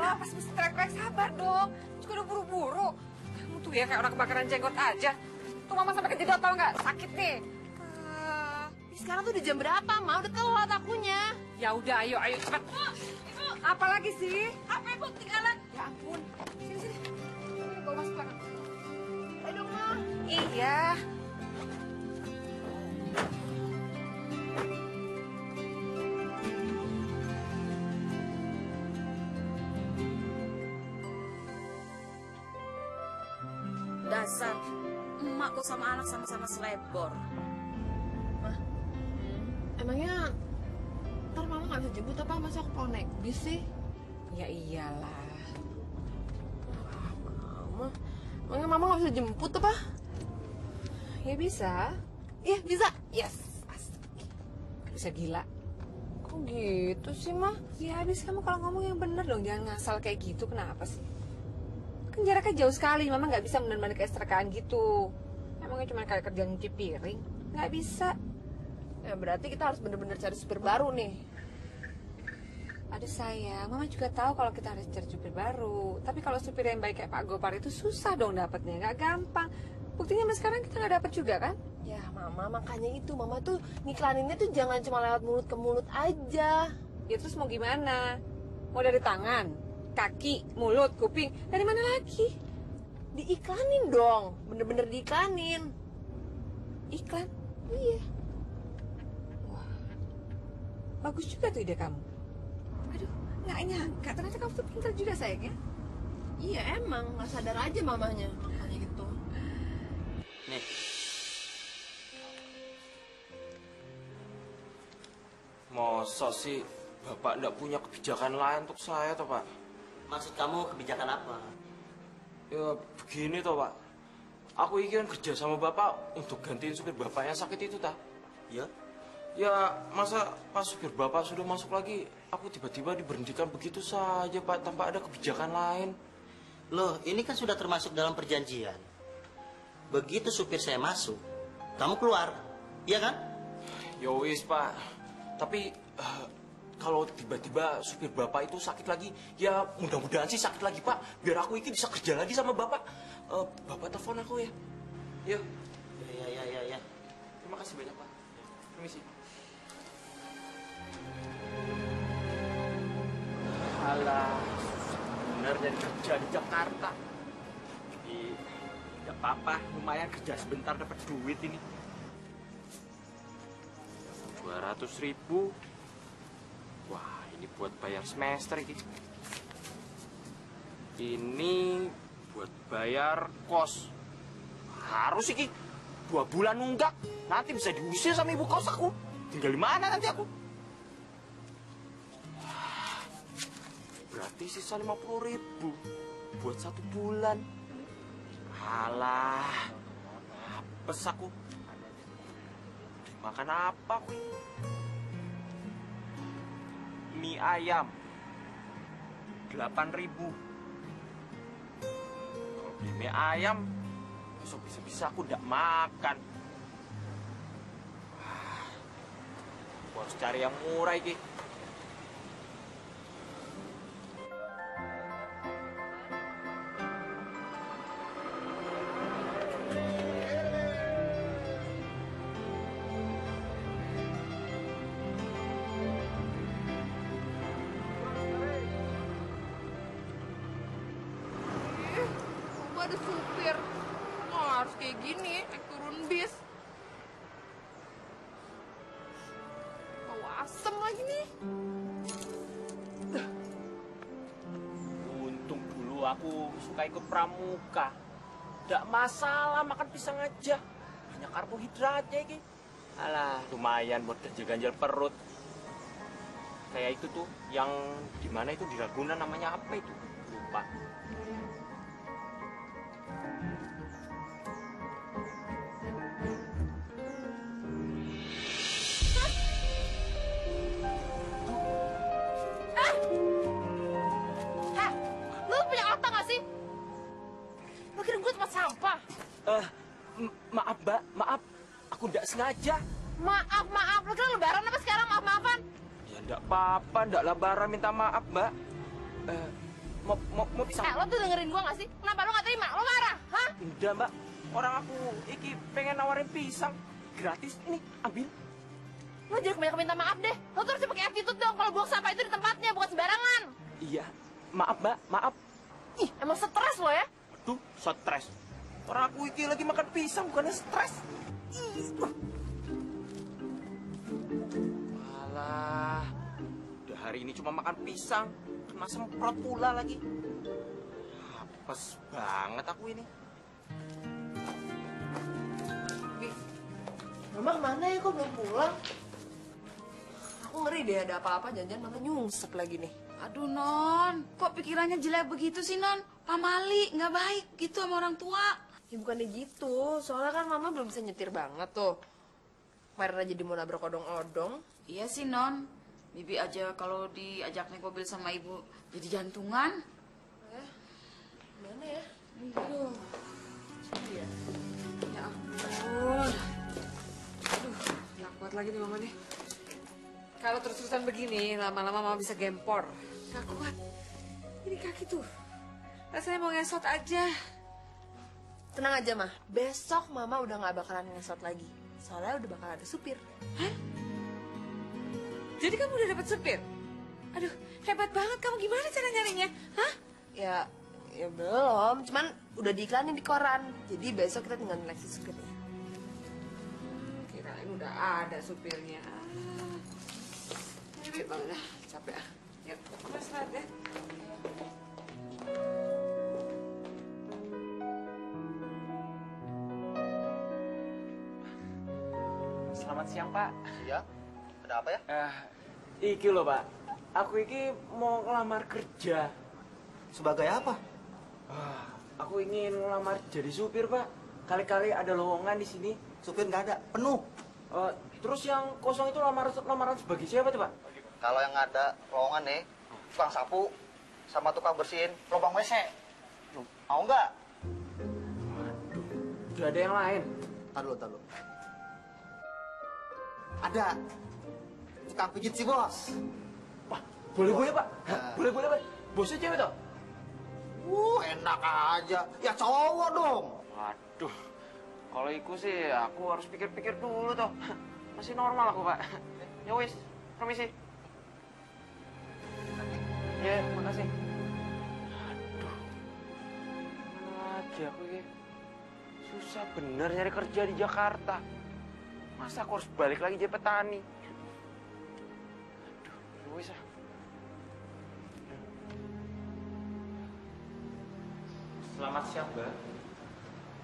kenapa sih mesti teriak-teriak? Sabar dong. Juga udah buru-buru. Kamu tuh ya kayak orang kebakaran jenggot aja. Tuh mama sampai kejedot tau nggak? Sakit nih. Sekarang tuh udah jam berapa, Ma? Udah telat akunya. Ya udah, ayo cepet. Ibu. Apa lagi sih? Apa Ibu ketinggalan? Ya ampun. Sini. Ini bawa masuk belakang. Ayo dong, Ma. Iya. Dasar, emak kok sama anak sama-sama selebor. Emangnya ntar Mama nggak bisa jemput apa? Masa aku mau naik bis sih? Ya iyalah. Emangnya Mama nggak bisa jemput apa? Ya bisa. Iya, bisa. Yes. Asik. Bisa gila. Kok gitu sih, Ma? Ya habis kamu kalau ngomong yang bener dong. Jangan ngasal kayak gitu. Kenapa sih? Kan jaraknya jauh sekali. Mama nggak bisa bener-bener kayak setrkaan gitu. Emangnya cuma kayak kerja nyuci piring? Nggak bisa. Ya berarti kita harus bener-bener cari supir baru nih. Aduh sayang, Mama juga tahu kalau kita harus cari supir baru. Tapi kalau supir yang baik kayak Pak Gopar itu susah dong dapetnya, nggak gampang. Buktinya sampai sekarang kita nggak dapet juga kan? Ya Mama, makanya itu Mama tuh ngiklaninnya tuh jangan cuma lewat mulut ke mulut aja. Ya terus mau gimana? Mau dari tangan, kaki, mulut, kuping, dari mana lagi? Diiklanin dong, bener-bener diiklanin. Iklan? Iya. Bagus juga tuh ide kamu. Aduh, nggak nyangka. Ternyata kamu tuh pintar juga sayangnya. Iya emang, nggak sadar aja mamanya. Makanya gitu. Nih. Masa sih Bapak nggak punya kebijakan lain untuk saya toh Pak? Maksud kamu kebijakan apa? Ya begini toh Pak. Aku ingin kerja sama Bapak untuk gantiin supir Bapak yang sakit itu tak? Ya? Ya masa pas supir Bapak sudah masuk lagi, aku tiba-tiba diberhentikan begitu saja Pak, tanpa ada kebijakan lain. Loh, ini kan sudah termasuk dalam perjanjian. Begitu supir saya masuk, kamu keluar, iya kan? Ya wis Pak, tapi kalau tiba-tiba supir Bapak itu sakit lagi, ya mudah-mudahan sih sakit lagi Pak, biar aku ini bisa kerja lagi sama Bapak. Bapak telepon aku ya. Ya. Ya. Terima kasih banyak Pak. Permisi. Alah, bener jadi kerja di Jakarta. Jadi, tidak apa-apa, lumayan kerja sebentar dapat duit ini. 200.000. Wah, ini buat bayar semester ini. Ini buat bayar kos. Harus iki 2 bulan nunggak. Nanti bisa diusir sama ibu kos aku. Tinggal di mana nanti aku? Berarti sisa 50.000 buat 1 bulan. Alah, apes aku. Makan apa aku ini? Mie ayam 8.000. Kalau beli mie ayam, besok bisa-bisa aku tidak makan. Aku harus cari yang murah ini. Ada supir. Oh, harus kayak gini, naik turun bis. Bau asem lagi nih. Untung dulu aku suka ikut pramuka. Tidak masalah makan pisang aja. Banyak karbohidratnya ini. Alah, lumayan buat kerja ganjal perut. Kayak itu tuh, yang di mana itu di Ragunan namanya apa itu? Lupa. Maaf, Mbak. Maaf. Aku tidak sengaja. Maaf. Lu kira lebaran apa sekarang maaf-maafan? Ya, enggak apa-apa. Enggak lebaran minta maaf, Mbak. mau pisang. Lo tuh dengerin gua gak sih? Kenapa lo gak terima? Lo marah? Hah? Udah mbak, orang aku iki pengen nawarin pisang gratis, ini ambil. Lo jangan kebanyakan minta maaf deh. Lo tuh harus pakai attitude dong kalau buang sampah itu di tempatnya, bukan sembarangan. Iya, maaf mbak, maaf. Ih, emang stres lo ya? Aduh, stres. Orang aku iki lagi makan pisang, bukannya stres. Alah, udah hari ini cuma makan pisang, kena semprot pula lagi. Apes banget aku ini. Mama kemana ya? Kok belum pulang? Aku ngeri deh ada apa-apa, jangan-jangan Mama nyungsep lagi nih. Aduh Non, kok pikirannya jelek begitu sih Non? Pamali, nggak baik gitu sama orang tua. Ya bukannya gitu, soalnya kan Mama belum bisa nyetir banget tuh. Kemarin aja di mau nabrak odong-odong. Iya sih Non, Bibi aja kalau diajak naik mobil sama ibu jadi jantungan. Mana ya? Aduh. Ya ampun. Aduh, nggak kuat lagi nih mama nih. Kalau terus-terusan begini, lama-lama mama bisa gempor. Nggak kuat. Ini kaki tuh. Rasanya mau ngesot aja. Tenang aja Mah, besok Mama udah gak bakalan ngesot lagi. Soalnya udah bakal ada supir. Hah? Jadi kamu udah dapat supir? Aduh, hebat banget. Kamu gimana cara nyarinya? Hah? Ya belum, cuman udah diiklanin di koran. Jadi besok kita tinggal nyeleksi supirnya. Kirain udah ada supirnya. Capek banget dah, capek ah. Yuk, mama istirahat ya. Selamat siang pak. Iya. Ada apa ya? Iki loh pak, aku iki mau ngelamar kerja. Sebagai apa? Aku ingin ngelamar jadi supir pak. Kali-kali ada lowongan di sini. Supir nggak ada, penuh. Terus yang kosong itu lamaran sebagai siapa tuh pak? Kalau yang ada lowongan nih, tukang sapu sama tukang bersihin lubang WC. Mau nggak? Udah ada yang lain. Tar dulu. Ada. Tukang pijit si bos. Wah, boleh pak. Nah. Boleh pak. Bosnya cewek toh? Enak aja. Ya cowok dong. Waduh, kalau itu sih aku harus pikir-pikir dulu toh. Masih normal aku pak. Ya wis, permisi. Ya, makasih. Aduh, mana lagi aku ini? Susah bener nyari kerja di Jakarta. Masa aku harus balik lagi jadi petani? Aduh, ya wis ah. Selamat siang, Mbak.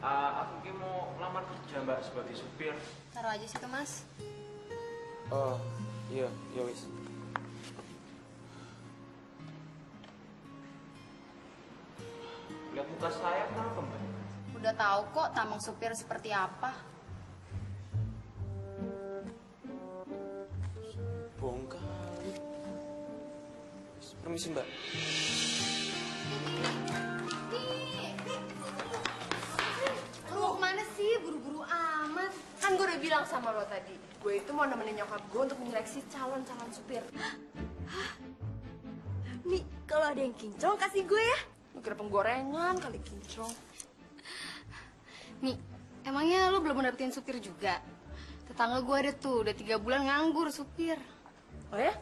Aku ki mau lamar kerja, Mbak, sebagai supir. Taruh aja situ, Mas. Oh, iya, ya wis. Lihat muka saya kenapa, Mbak? Udah tahu kok tampang supir seperti apa. Bohong kali. Permisi, Mbak. Lu mau kemana sih? Buru-buru amat. Kan gue udah bilang sama lo tadi, gue itu mau nemenin nyokap gue untuk menyeleksi calon-calon supir. Mi, kalau ada yang kinclong kasih gue ya. Lu kira penggorengan kali kinclong. Mi, emangnya lu belum dapetin supir juga? Tetangga gue ada tuh, udah 3 bulan nganggur supir. Oh ya?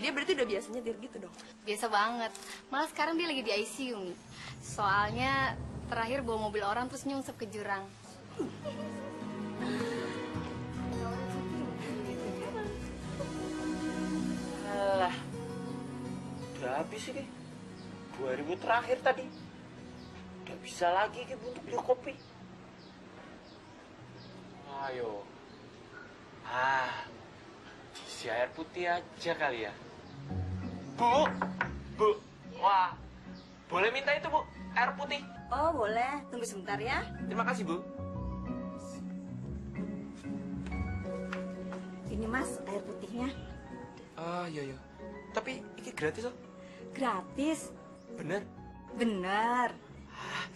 Dia berarti udah biasa nyetir gitu dong. Biasa banget. Malah sekarang dia lagi di ICU, Mi. Soalnya terakhir bawa mobil orang terus nyungsep ke jurang. Alah, udah habis ini. 2000 terakhir tadi. Udah bisa lagi Ki untuk beli kopi. Ayo. Isi air putih aja kali ya. Bu. Wah, boleh minta itu Bu, air putih. Oh, boleh. Tunggu sebentar ya. Terima kasih Bu. Ini Mas, air putihnya. Iya. Tapi ini gratis loh. Gratis. Bener? Bener.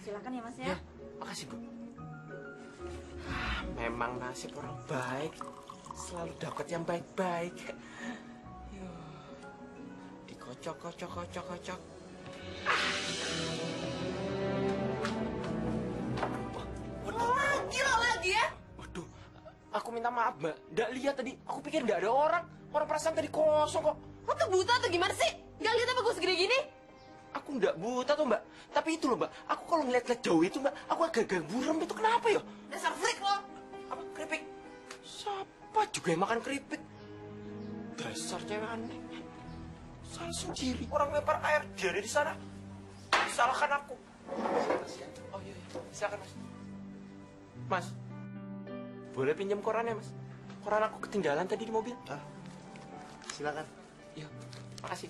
Silakan ya Mas ya. Ya, makasih Bu. Memang nasib orang baik selalu dapat yang baik-baik. Dikocok. Lagi ya? Waduh, aku minta maaf mbak. Nggak lihat tadi. Aku pikir nggak ada orang. Orang perasaan tadi kosong kok. Lo tuh buta atau gimana sih? Gak lihat apa gue segini gini? Aku nggak buta tuh mbak. Tapi itu loh mbak. Aku kalau ngeliat-liat jauh itu mbak, aku agak-agak buram itu kenapa ya? Dasar freak lo. Apa keripik? Siapa juga yang makan keripik? Dasar cewek aneh. Salah sendiri. Orang lempar air, dia ada di sana. Salahkan aku. Oh iya, iya. Silakan mas. Mas, boleh pinjam korannya mas? Koran aku ketinggalan tadi di mobil. Ah, silakan. Iya, makasih.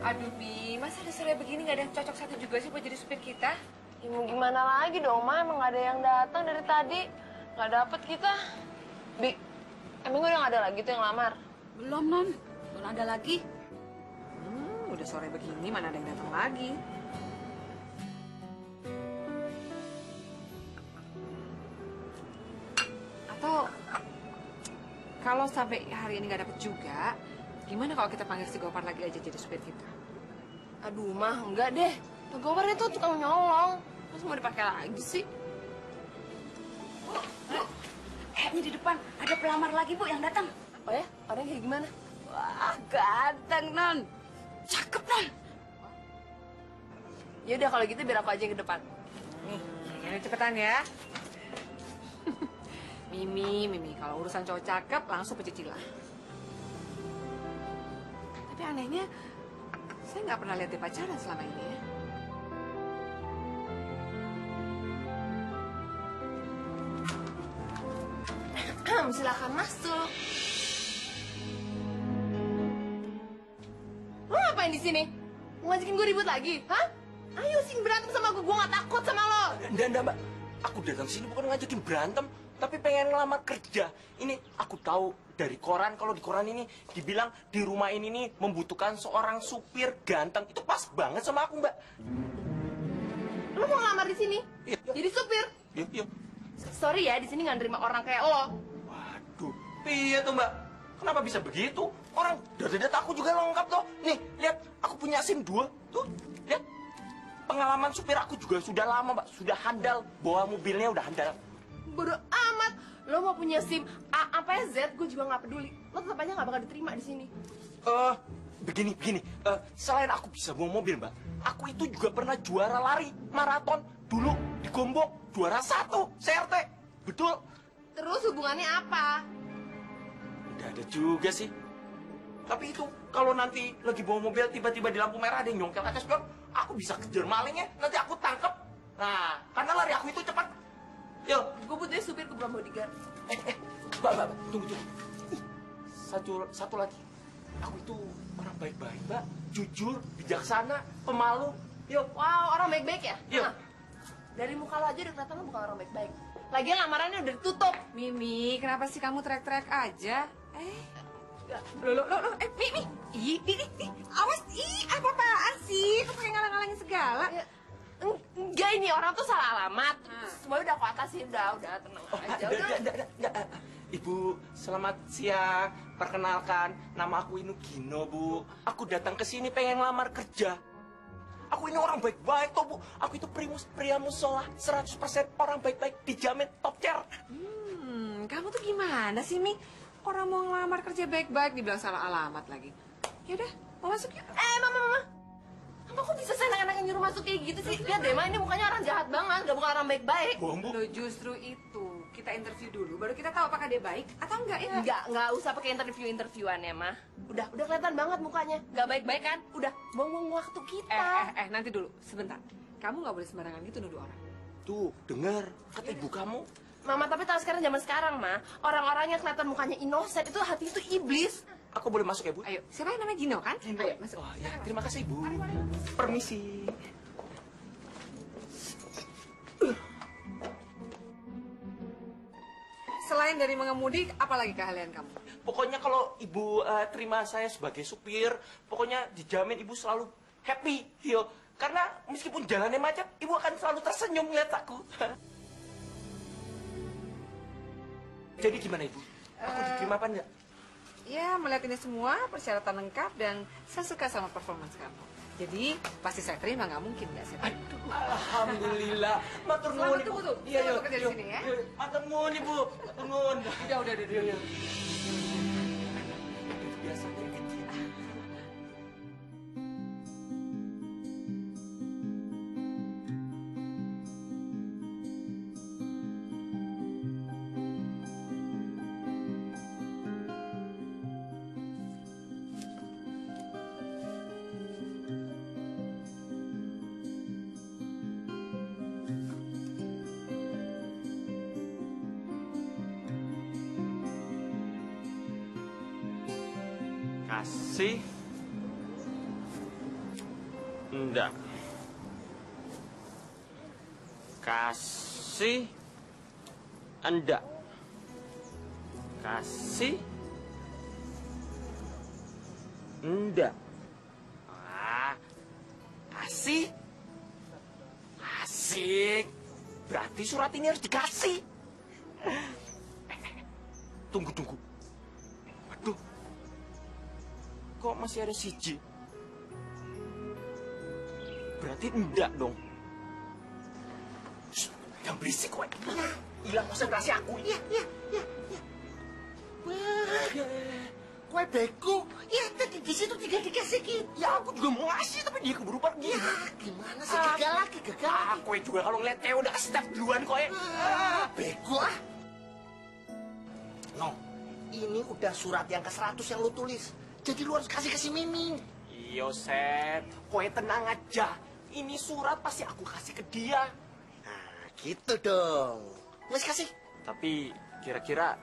Aduh, Bi, masa ada sore begini nggak ada yang cocok satu juga sih buat jadi supir kita? Ya mau gimana lagi dong, Ma? Emang gak ada yang datang dari tadi. Gak dapet kita. Bi, emang udah gak ada lagi tuh yang lamar? Belum, Non. Belum ada lagi. Udah sore begini, mana ada yang datang lagi? Atau kalau sampai hari ini nggak dapet juga, gimana kalau kita panggil si Gopar lagi aja jadi supir kita? Aduh, Ma, enggak deh. Pak Gopar itu tukang nyolong. Masa mau dipakai lagi sih? Ini di depan ada pelamar lagi, Bu, yang datang. Oh ya? Orangnya kayak gimana? Wah, ganteng, Non. Cakep, Non. Ya udah kalau gitu biar aku aja yang ke depan. Nih, ini cepetan ya. Mimi, kalau urusan cowok cakep langsung pecicilan. Tapi anehnya, saya nggak pernah lihat dia pacaran selama ini ya. Silakan masuk. Lo ngapain di sini? Mau ngajakin gue ribut lagi? Hah? Ayo sini berantem sama gue gak takut sama lo. Nggak, mbak. Aku datang sini bukan ngajakin berantem, tapi pengen ngelamar kerja. Ini aku tahu dari koran, kalau di koran ini dibilang di rumah ini nih membutuhkan seorang supir ganteng. Itu pas banget sama aku, mbak. Lo mau ngelamar di sini? Iya. Jadi supir? Iya. Sorry ya, di sini nggak nerima orang kayak lo. Waduh, iya tuh mbak. Kenapa bisa begitu? Orang data-data aku juga lengkap tuh. Nih, lihat, aku punya SIM 2. Tuh, lihat. Pengalaman supir aku juga sudah lama, mbak. Sudah handal. Bawa mobilnya udah handal. Bodoh amat. Lo mau punya SIM A apa Z, gue juga nggak peduli. Lo tetap aja nggak bakal diterima di sini. Begini. Selain aku bisa bawa mobil, mbak. Aku itu juga pernah juara lari maraton. Dulu di Gombong, juara 1 CRT. Betul. Terus hubungannya apa? Nggak ada juga sih. Tapi itu, kalau nanti lagi bawa mobil, tiba-tiba di lampu merah ada yang nyongkel ke spion, aku bisa kejar malingnya, nanti aku tangkep. Nah, karena lari aku itu cepat. Yuk. Gue butuhnya supir ke bodyguard. Mbak, tunggu. Ih, Satu lagi. Aku itu orang baik-baik, mbak. Jujur, bijaksana, pemalu. Yuk. Wow, orang baik-baik ya? Yuk. Nah, dari muka lo aja udah kelihatan lo bukan orang baik-baik. Lagian lamarannya udah ditutup. Mimi, kenapa sih kamu teriak-teriak aja? Mimi, awas, apa-apaan sih? Kok pakai ngalang-ngalangin segala? Ya, enggak, ini orang tuh salah alamat. Semuanya udah aku atasin, udah tenang aja. Enggak. Ibu, selamat siang. Perkenalkan, nama aku Inu Gino, Bu. Aku datang ke sini pengen ngelamar kerja. Aku ini orang baik-baik toh, Bu. Aku itu pria musola, 100% orang baik-baik, dijamin top chair. Kamu tuh gimana sih, Mi? Orang mau ngelamar kerja baik-baik dibilang salah alamat lagi. Yaudah, mau masuk yuk. Mama. Mama kok bisa seenak-enaknya nyuruh masuk kayak gitu sih? Lihat deh, Ma, ini mukanya orang jahat banget, gak bukan orang baik-baik. Bohong, Bu. Loh, justru itu. Kita interview dulu, baru kita tahu apakah dia baik atau enggak ya? Enggak usah pakai interview-interviewannya, Ma. Udah kelihatan banget mukanya. Gak baik-baik kan? Udah, buang-buang waktu kita. Nanti dulu, sebentar. Kamu nggak boleh sembarangan gitu nuduh orang. Tuh, dengar kata ibu kamu. Mama, tapi tahu sekarang zaman sekarang, Ma, orang-orang yang kelihatan mukanya innocent itu hati itu iblis. Aku boleh masuk ya, Bu? Ayo, siapa yang namanya Gino kan? Ayo, masuk. Oh ya, terima kasih, Bu. Permisi. Selain selain dari mengemudi, apalagi keahlian kamu? Pokoknya kalau ibu terima saya sebagai supir, pokoknya dijamin ibu selalu happy, yo. Karena meskipun jalannya macet, ibu akan selalu tersenyum lihat aku. Jadi gimana ibu? Aku diterima apa enggak? Ya, melihat ini semua persyaratan lengkap dan saya suka sama performance kamu. Jadi pasti saya terima, nggak mungkin nggak saya terima. Aduh, alhamdulillah. Matur nuwun Selamat ibu. tunggu tuh. Iya, Selamat bekerja di sini ya. Matur nuwun ibu. Matur nuwun. Udah. Iya. Biasa dia kecil. Kasih. Enggak. Kasih. Enggak. Kasih. Enggak. Kasih. Asik. Berarti surat ini harus dikasih. Tunggu. Waduh. Kok masih ada siji? Berarti enggak dong. Shh, jangan berisik kowe. Hilang konsentrasi aku. Iya. Kue bego. Ya, tadi di situ tinggal dikasih gitu. Ya aku juga mau ngasih tapi dia keburu pergi. Ya, gimana sih? Gagal lagi. Kowe juga kalau ngeliat cewek udah step duluan kowe. Bego ah. No, ini udah surat yang ke-100 yang lu tulis. Jadi lu harus kasih ke si Mimi. Iyo, Set. Kowe tenang aja. Ini surat pasti aku kasih ke dia. Nah, gitu dong. Wes kasih. Tapi kira-kira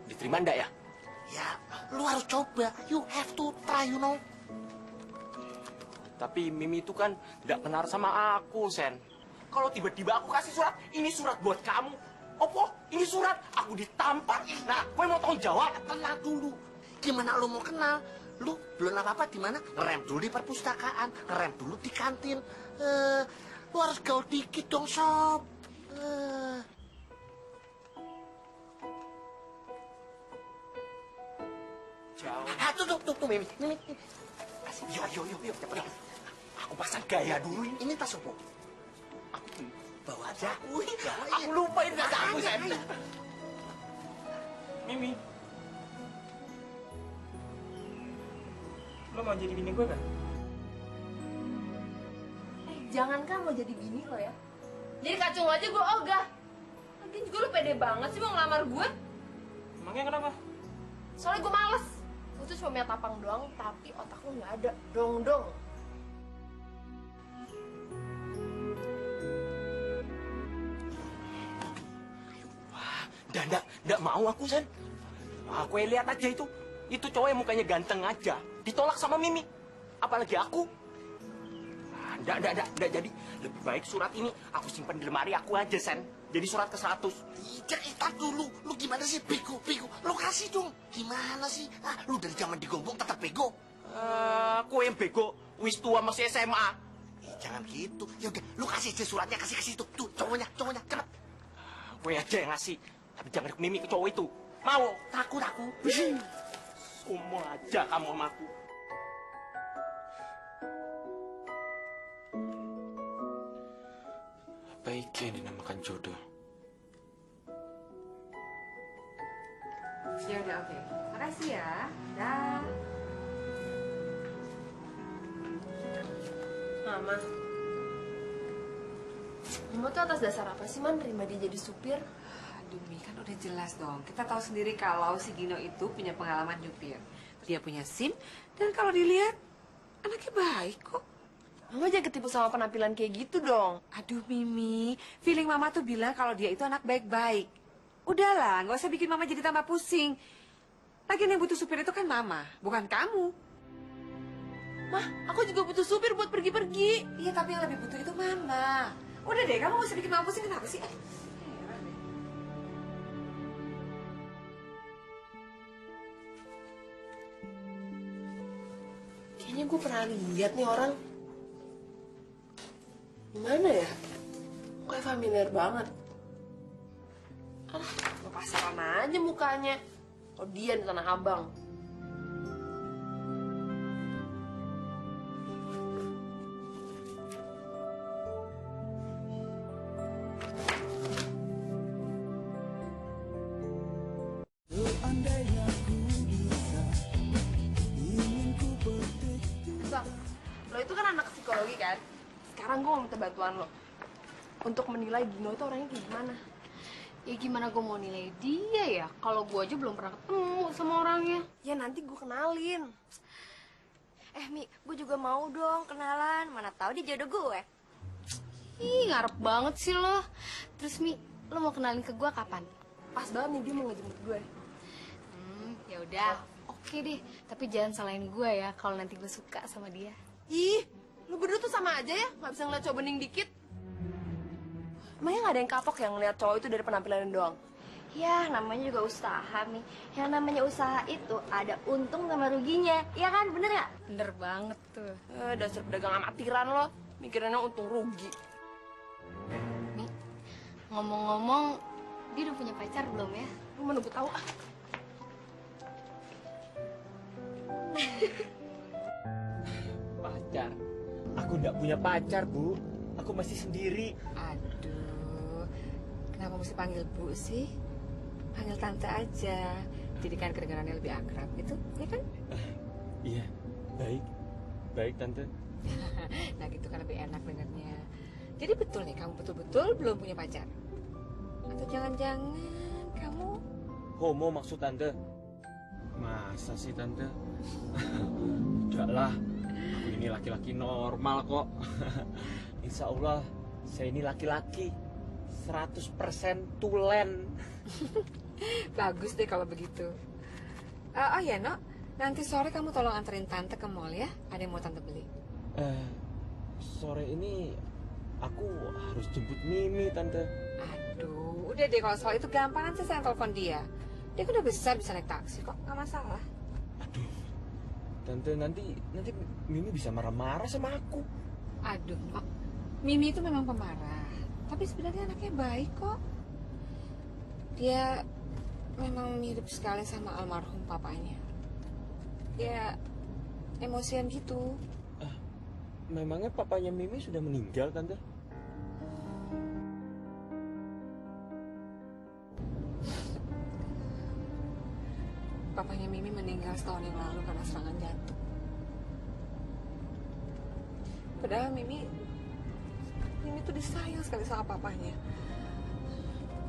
diterima enggak ya? Ya, lu harus coba. You have to try, you know. Tapi Mimi itu kan nggak kenal sama aku, Sen. Kalau tiba-tiba aku kasih surat, ini surat buat kamu. Opo, ini surat, aku ditampar. Nah, kowe mau tanggung jawab? Tenang dulu. Gimana lu mau kenal? Lu belum apa-apa di mana? Ngerem dulu di perpustakaan, ngerem dulu di kantin. Lu harus gaul dikit dong, Sob. Jauh. Tuh, Mimi. Yo, cepet. Aku pasang gaya dulu ini. Ini tas apa? Aku Bawa aja. Wih, bawa Aku lupa ini tas aku, Sen. Ayo. Mimi. Lo mau jadi bini gue kan? Jangan kan mau jadi bini lo ya. Jadi kacung aja gue ogah. Lagian juga lo pede banget sih mau ngelamar gue. Emangnya kenapa? Soalnya gue males. Gue tuh cuma punya tapang doang, tapi otak lo nggak ada. Dong. Nggak mau aku, Sen. Aku lihat aja itu. Itu cowok yang mukanya ganteng aja. Ditolak sama Mimi. Apalagi aku. Nggak jadi. Lebih baik surat ini aku simpan di lemari aku aja, Sen. Jadi surat ke-100. Tar dulu. Lu gimana sih? Bego. Lu kasih dong. Gimana sih? Lu dari zaman digombong tetap bego. Aku yang bego. Wis tua masih SMA. Jangan gitu. Ya udah, lu kasih aja suratnya, kasih ke situ. Tuh, cowoknya, cepet. Gue aja yang ngasih. Tapi jangan ke Mimi, ke cowok itu. Mau? Takut aku. Semua aja kamu sama aku. Baiknya dinamakan jodoh. Ya udah, oke. Makasih ya. Dah. Mama. Mama tuh atas dasar apa sih, Man, terima dia jadi supir? Aduh, Mi, kan udah jelas dong. Kita tahu sendiri kalau si Gino itu punya pengalaman nyupir. Dia punya SIM, dan kalau dilihat, anaknya baik kok. Mama jangan ketipu sama penampilan kayak gitu dong. Aduh, Mimi. Feeling Mama tuh bilang kalau dia itu anak baik-baik. Udahlah, nggak usah bikin Mama jadi tambah pusing. Lagian yang butuh supir itu kan Mama, bukan kamu. Mah, aku juga butuh supir buat pergi-pergi. Iya, tapi yang lebih butuh itu Mama. Udah deh, kamu nggak usah bikin Mama pusing. Kenapa sih? Heran deh. Kayaknya gue pernah lihat nih orang. Gimana ya? Kayak familiar banget. Gue pasaran aja mukanya. Oh dia di Tanah Abang. Bang, lo itu kan anak psikologi kan? Sekarang gue mau minta bantuan lo untuk menilai Gino itu orangnya kayak gimana. Ya gimana gue mau nilai dia ya? Kalau gue aja belum pernah ketemu sama orangnya. Ya nanti gue kenalin. Mi, gue juga mau dong kenalan. Mana tahu dia jodoh gue. Ih, ngarep banget sih lo. Terus Mi, lo mau kenalin ke gue kapan? Pas banget nih dia mau ngejemput gue. Ya udah, oke deh. Tapi jangan salahin gue ya kalau nanti gue suka sama dia. Ih, lu berdua tuh sama aja ya, nggak bisa ngeliat cowok bening dikit. Emangnya nggak ada yang kapok yang ngeliat cowok itu dari penampilannya doang? Ya, namanya juga usaha, Mi. Yang namanya usaha itu ada untung sama ruginya. Iya kan, bener nggak? Bener banget tuh. Dasar pedagang amatiran lo, mikirannya untung rugi. Mi, ngomong-ngomong, dia udah punya pacar belum ya? Lu mana gue tahu ah. Pacar? Aku nggak punya pacar, Bu. Aku masih sendiri. Aduh, kenapa mesti panggil Bu sih? Panggil tante aja. Jadi kan kedengarannya lebih akrab, gitu, ya kan? Iya, baik. Baik, Tante. Nah gitu kan lebih enak dengarnya. Jadi betul nih, kamu betul-betul belum punya pacar? Atau jangan-jangan kamu... Homo maksud Tante? Masa sih, Tante? Udahlah, aku ini laki-laki normal kok. Insya Allah, saya ini laki-laki 100% tulen. Bagus deh kalau begitu. Oh ya, No, nanti sore kamu tolong anterin Tante ke mall ya. Ada yang mau Tante beli. Sore ini aku harus jemput Mimi, Tante. Aduh, udah deh kalau soal itu gampang, nanti saya telepon dia. Dia kan udah besar, bisa naik taksi kok, nggak masalah. Aduh, Tante, nanti Mimi bisa marah-marah sama aku. Aduh, No, Mimi itu memang pemarah, tapi sebenarnya anaknya baik kok. Dia memang mirip sekali sama almarhum papanya. Dia emosian gitu. Memangnya papanya Mimi sudah meninggal, Tante? Papanya Mimi meninggal setahun yang lalu karena serangan jantung. Padahal Mimi tuh disayang sekali sama papanya.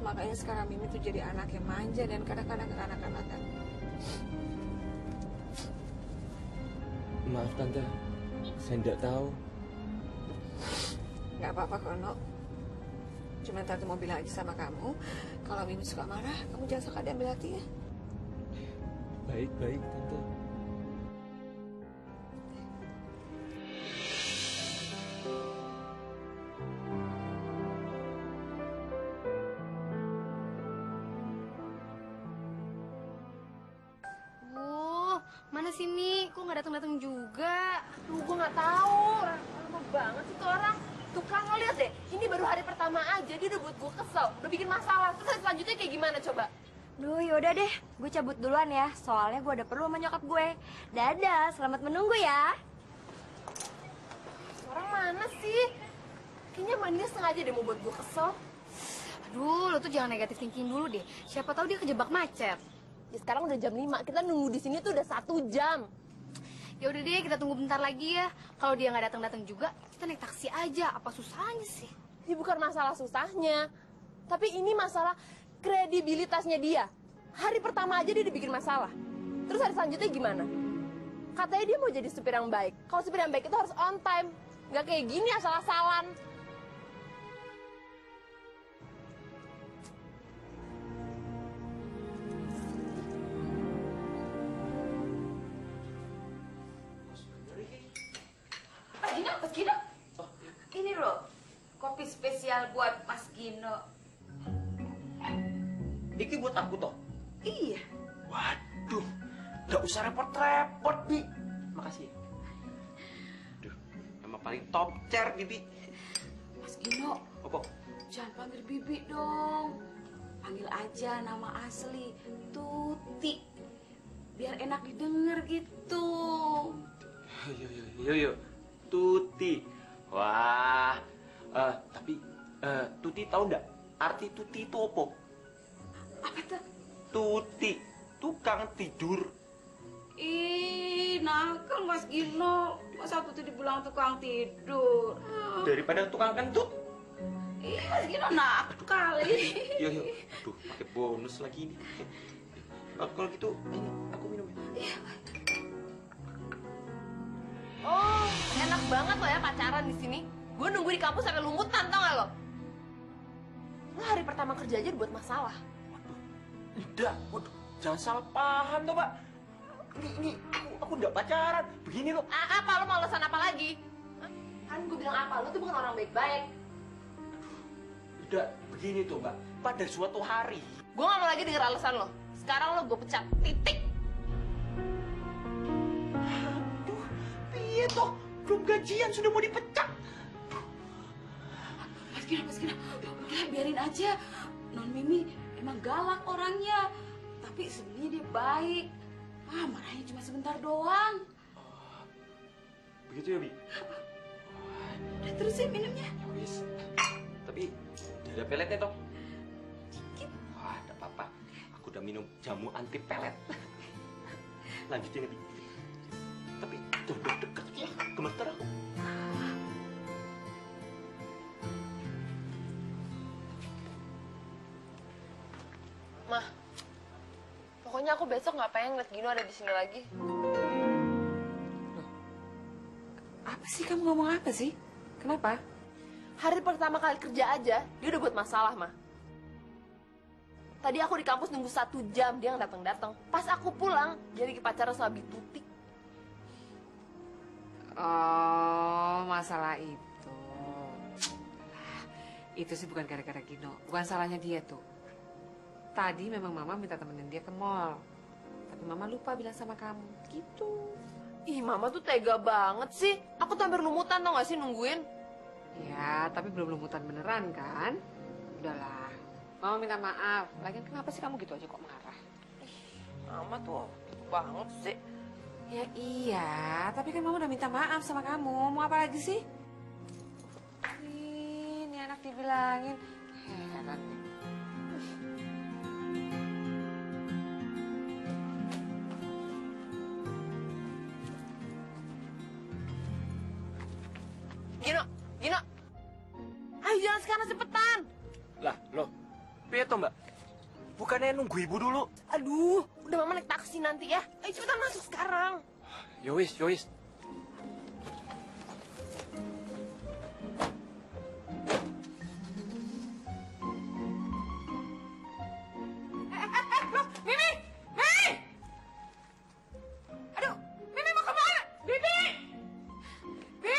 Makanya sekarang Mimi tuh jadi anak yang manja dan kadang-kadang kekanak-kanakan. Maaf, Tante. Saya tidak tahu. Gak apa-apa kok, No. Cuma Tante mau bilang aja sama kamu, kalau Mimi suka marah, kamu jangan suka diambil hati ya. Baik, Tante. Mana sih Mi? Kok nggak datang-datang juga? Duh, gue nggak tahu. Lama banget sih tuh orang. Tuh kan lo lihat deh, ini baru hari pertama aja dia udah buat gue kesel, udah bikin masalah. Terus hari selanjutnya kayak gimana coba? Duh, yaudah deh. Gue cabut duluan ya. Soalnya gue ada perlu sama nyokap gue. Dadah, selamat menunggu ya. Orang mana sih? Kayaknya dia sengaja deh mau buat gue kesel. Aduh, lo tuh jangan negatif thinking dulu deh. Siapa tahu dia kejebak macet. Ya sekarang udah jam 5, kita nunggu di sini tuh udah 1 jam. Ya udah deh, kita tunggu bentar lagi ya. Kalau dia nggak datang-datang juga, kita naik taksi aja. Apa susahnya sih? Ini bukan masalah susahnya, tapi ini masalah kredibilitasnya dia. Hari pertama aja dia dibikin masalah. Terus hari selanjutnya gimana? Katanya dia mau jadi supir yang baik. Kalau supir yang baik itu harus on time. Nggak kayak gini asal-asalan. Mas Gino. Ini loh, kopi spesial buat Mas Gino. Iki buat aku toh. Iya. Waduh, nggak usah repot-repot, Bi. Makasih. paling top chair, Bibi. Mas Gino, Apa? jangan panggil Bibi dong. Panggil aja nama asli, Tuti. Biar enak didengar gitu. Yo, Tuti. Wah, tapi Tuti tahu nggak arti Tuti itu apa? Apa tuh? Tuti, tukang tidur. Ih, nakal Mas Gino. Masa Tuti dibilang tukang tidur? Daripada tukang kentut. Ih, Mas Gino nakal kali. Yo, aduh, pakai bonus lagi ini. Kalau gitu, ini aku minum. Oh, enak banget lo ya pacaran di sini. Gue nunggu di kampus sampai lumutan, tau gak lo? Lo hari pertama kerja aja buat masalah. Udah, waduh, jangan salah paham tuh, Pak. Ini aku udah pacaran. Begini loh. Apa lo mau alasan apa lagi? Hah? Kan gue bilang apa, lo tuh bukan orang baik-baik. Udah, begini tuh, Mbak. Pada suatu hari. Gue gak mau lagi denger alasan lo. Sekarang lo gue pecat, titik. Aduh, piye toh? Belum gajian sudah mau dipecat. Mas Gino, udah biarin aja. Non Mimi emang galak orangnya, tapi sebenarnya dia baik. Marahnya cuma sebentar doang. Begitu ya, Bi? Udah terusin minumnya. Ya wis. Tapi udah ada peletnya toh? Wah, ada apa-apa. Aku udah minum jamu anti pelet. Lanjutin ya, Bi. Tapi udah deket ya, gemeter aku. Mah, pokoknya aku besok nggak pengen ngeliat Gino ada di sini lagi. Apa sih kamu ngomong apa sih? Kenapa? Hari pertama kali kerja aja, dia udah buat masalah, Mah. Tadi aku di kampus nunggu 1 jam, dia nggak datang-datang. Pas aku pulang, dia lagi pacaran sama Bituti. Oh, masalah itu. Itu sih bukan gara-gara Gino. Bukan salahnya dia tuh. Tadi memang Mama minta temenin dia ke mall. Tapi Mama lupa bilang sama kamu. Gitu. Ih, Mama tuh tega banget sih. Aku tuh hampir lumutan tau gak sih nungguin. Ya, tapi belum lumutan beneran kan? Udahlah. Mama minta maaf. Lagian kenapa sih kamu gitu aja kok marah? Mama tuh banget sih. Ya iya, tapi kan Mama udah minta maaf sama kamu. Mau apa lagi sih? Ini anak dibilangin. Heran nih. Gino. Ayo jalan sekarang cepetan. Lah, loh. Piye toh, Mbak? Bukannya nunggu ibu dulu? Aduh, udah Mama naik taksi nanti ya. Ayo cepetan masuk sekarang. Yowis. Loh, Mimi! Mimi! Aduh, Mimi mau kemana? Bibi! Bi!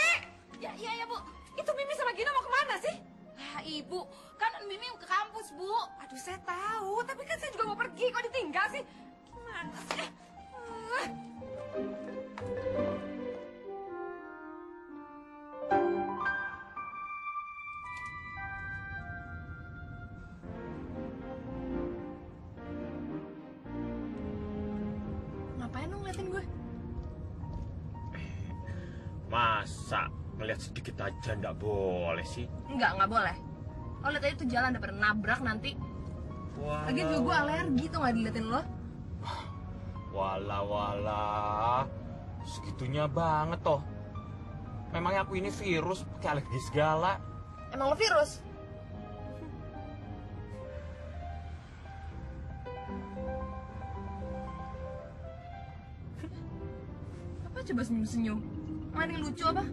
Ya, Bu. Itu Mimi sama Gino mau kemana sih? Lah, Ibu, kan Mimi ke kampus, Bu. Aduh, saya tahu. Tapi kan saya juga mau pergi. Kok ditinggal sih? Gimana sih? Ngapain lu ngeliatin gue? Masa ngeliat sedikit aja nggak boleh sih? Nggak boleh. Lo liat aja tuh jalan daripada nabrak nanti. Lagian juga gue alergi tuh nggak diliatin lo. Walah, segitunya banget toh. Memangnya aku ini virus pakai alergi segala? Emang lo virus? Apa coba senyum-senyum? Mana yang lucu apa?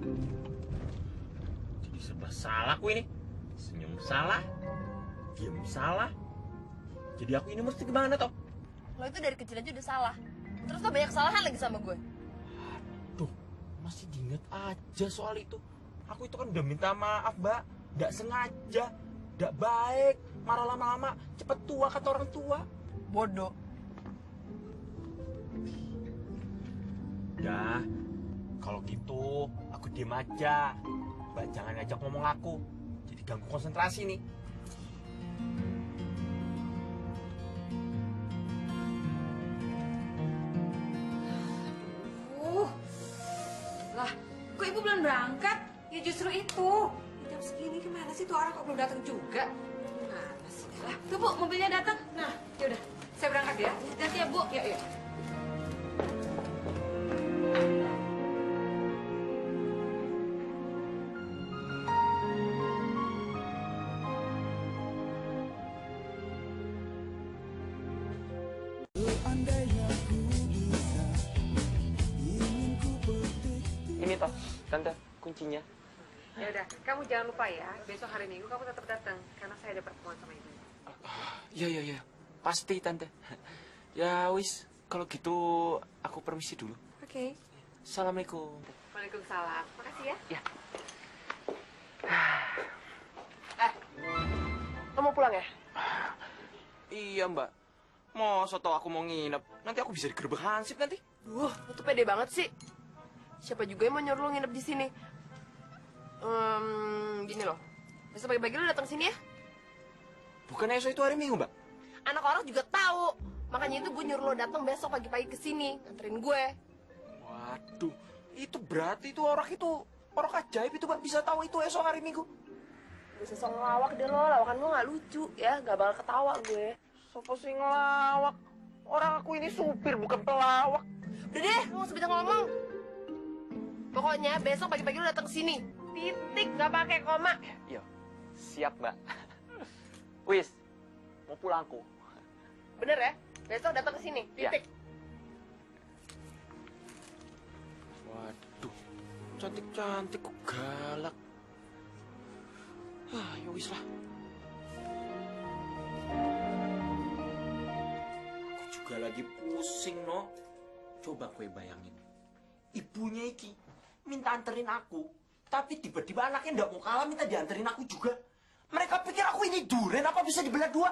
Jadi serba salah aku ini. Senyum salah, diem salah. Jadi aku ini mesti gimana toh? Lo itu dari kecil aja udah salah. Terus lo banyak kesalahan lagi sama gue. Aduh, masih diinget aja soal itu. Aku itu kan udah minta maaf, Mbak. Nggak sengaja, nggak baik. Marah lama-lama, cepet tua kata orang tua. Bodoh. Ya, kalau gitu aku Aku diem aja. Mbak jangan ngajak ngomong aku. Jadi ganggu konsentrasi nih. Lah, kok ibu belum berangkat? Ya justru itu. Jam segini kemana sih tuh orang kok belum datang juga? Gimana sih? Lah, Tuh Bu, mobilnya datang. nah, yaudah. Saya berangkat ya. Hati-hati ya Bu. Ya, ya. Ini toh, tante, kuncinya. Ya udah, kamu jangan lupa ya. Besok hari Minggu kamu tetap datang karena saya ada pertemuan sama ibu. Iya. Pasti, tante. Ya wis, kalau gitu aku permisi dulu. Oke. Assalamualaikum. Waalaikumsalam. Makasih ya. Ya. Lo mau pulang ya? Iya, Mbak. Mau soto aku mau nginep. Nanti aku bisa digerebek Hansip nanti. Duh, lo tuh pede banget sih. Siapa juga yang mau nyuruh lo nginep di sini? Gini loh. Besok pagi-pagi lo datang sini ya. Bukannya esok itu hari Minggu, Mbak? Anak orang juga tahu. Makanya itu gue nyuruh lo datang besok pagi-pagi ke sini, nganterin gue. Waduh, itu berarti itu orang ajaib itu, Mbak, bisa tahu itu esok hari Minggu. Bisa sok ngelawak deh lo, lawakan lo nggak lucu ya, nggak bakal ketawa gue. Sopo sing ngelawak? Orang aku ini supir bukan pelawak. Udah deh, lo nggak usah banyak ngomong. Pokoknya besok pagi-pagi lo datang ke sini. Titik, nggak pakai koma. Iya, siap, Mbak. Wis, mau pulangku. Bener ya? Besok datang ke sini. Iya. Titik. Waduh, cantik-cantik kok galak. Ya wis lah. Aku juga lagi pusing, no. Coba gue bayangin. Ibunya iki minta anterin aku, tapi tiba-tiba anaknya nggak mau kalah minta dianterin aku juga. Mereka pikir aku ini duren apa bisa dibelah dua?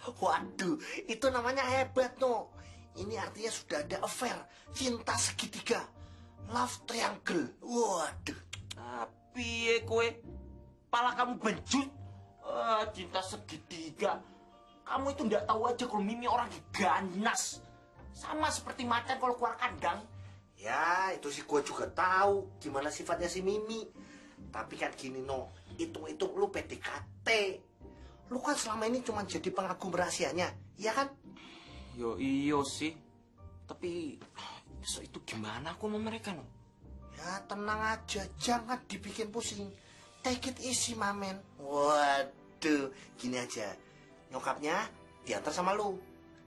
Waduh, itu namanya hebat, no. Ini artinya sudah ada affair, cinta segitiga, love triangle. Waduh. Tapi kue, pala kamu benjut. Cinta segitiga. Kamu itu nggak tahu aja kalau Mimi orang ganas. Sama seperti macan kalau keluar kandang. Ya, itu sih gue juga tahu gimana sifatnya si Mimi. Tapi kan gini, no. Hitung-hitung lu PDKT. Lu kan selama ini cuma jadi pengagum rahasianya, iya kan? Yo iyo sih. Tapi besok itu gimana aku sama mereka, no? Ya tenang aja, jangan dibikin pusing. Take it easy, mamen. Waduh, gini aja. Nyokapnya diantar sama lu.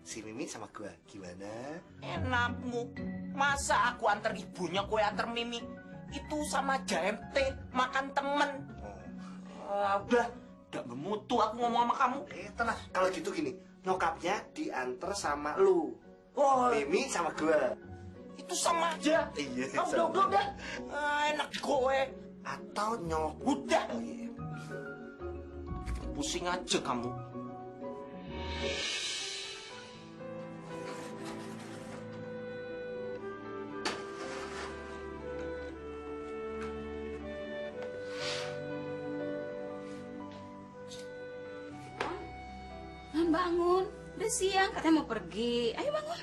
Si Mimi sama gua, gimana? Enakmu. Masa aku antar ibunya, kue antar Mimi? Itu sama aja MT, makan temen. Udah, gak bermutu aku ngomong sama kamu. Tenang, kalau gitu gini. Nyokapnya diantar sama lu. Oh, Mimi sama gua. itu sama aja. Iya, Udah. Enak kowe. Atau nyok. Udah. Oh, iya. Pusing aja kamu. Non bangun. Udah siang, katanya mau pergi. Ayo bangun.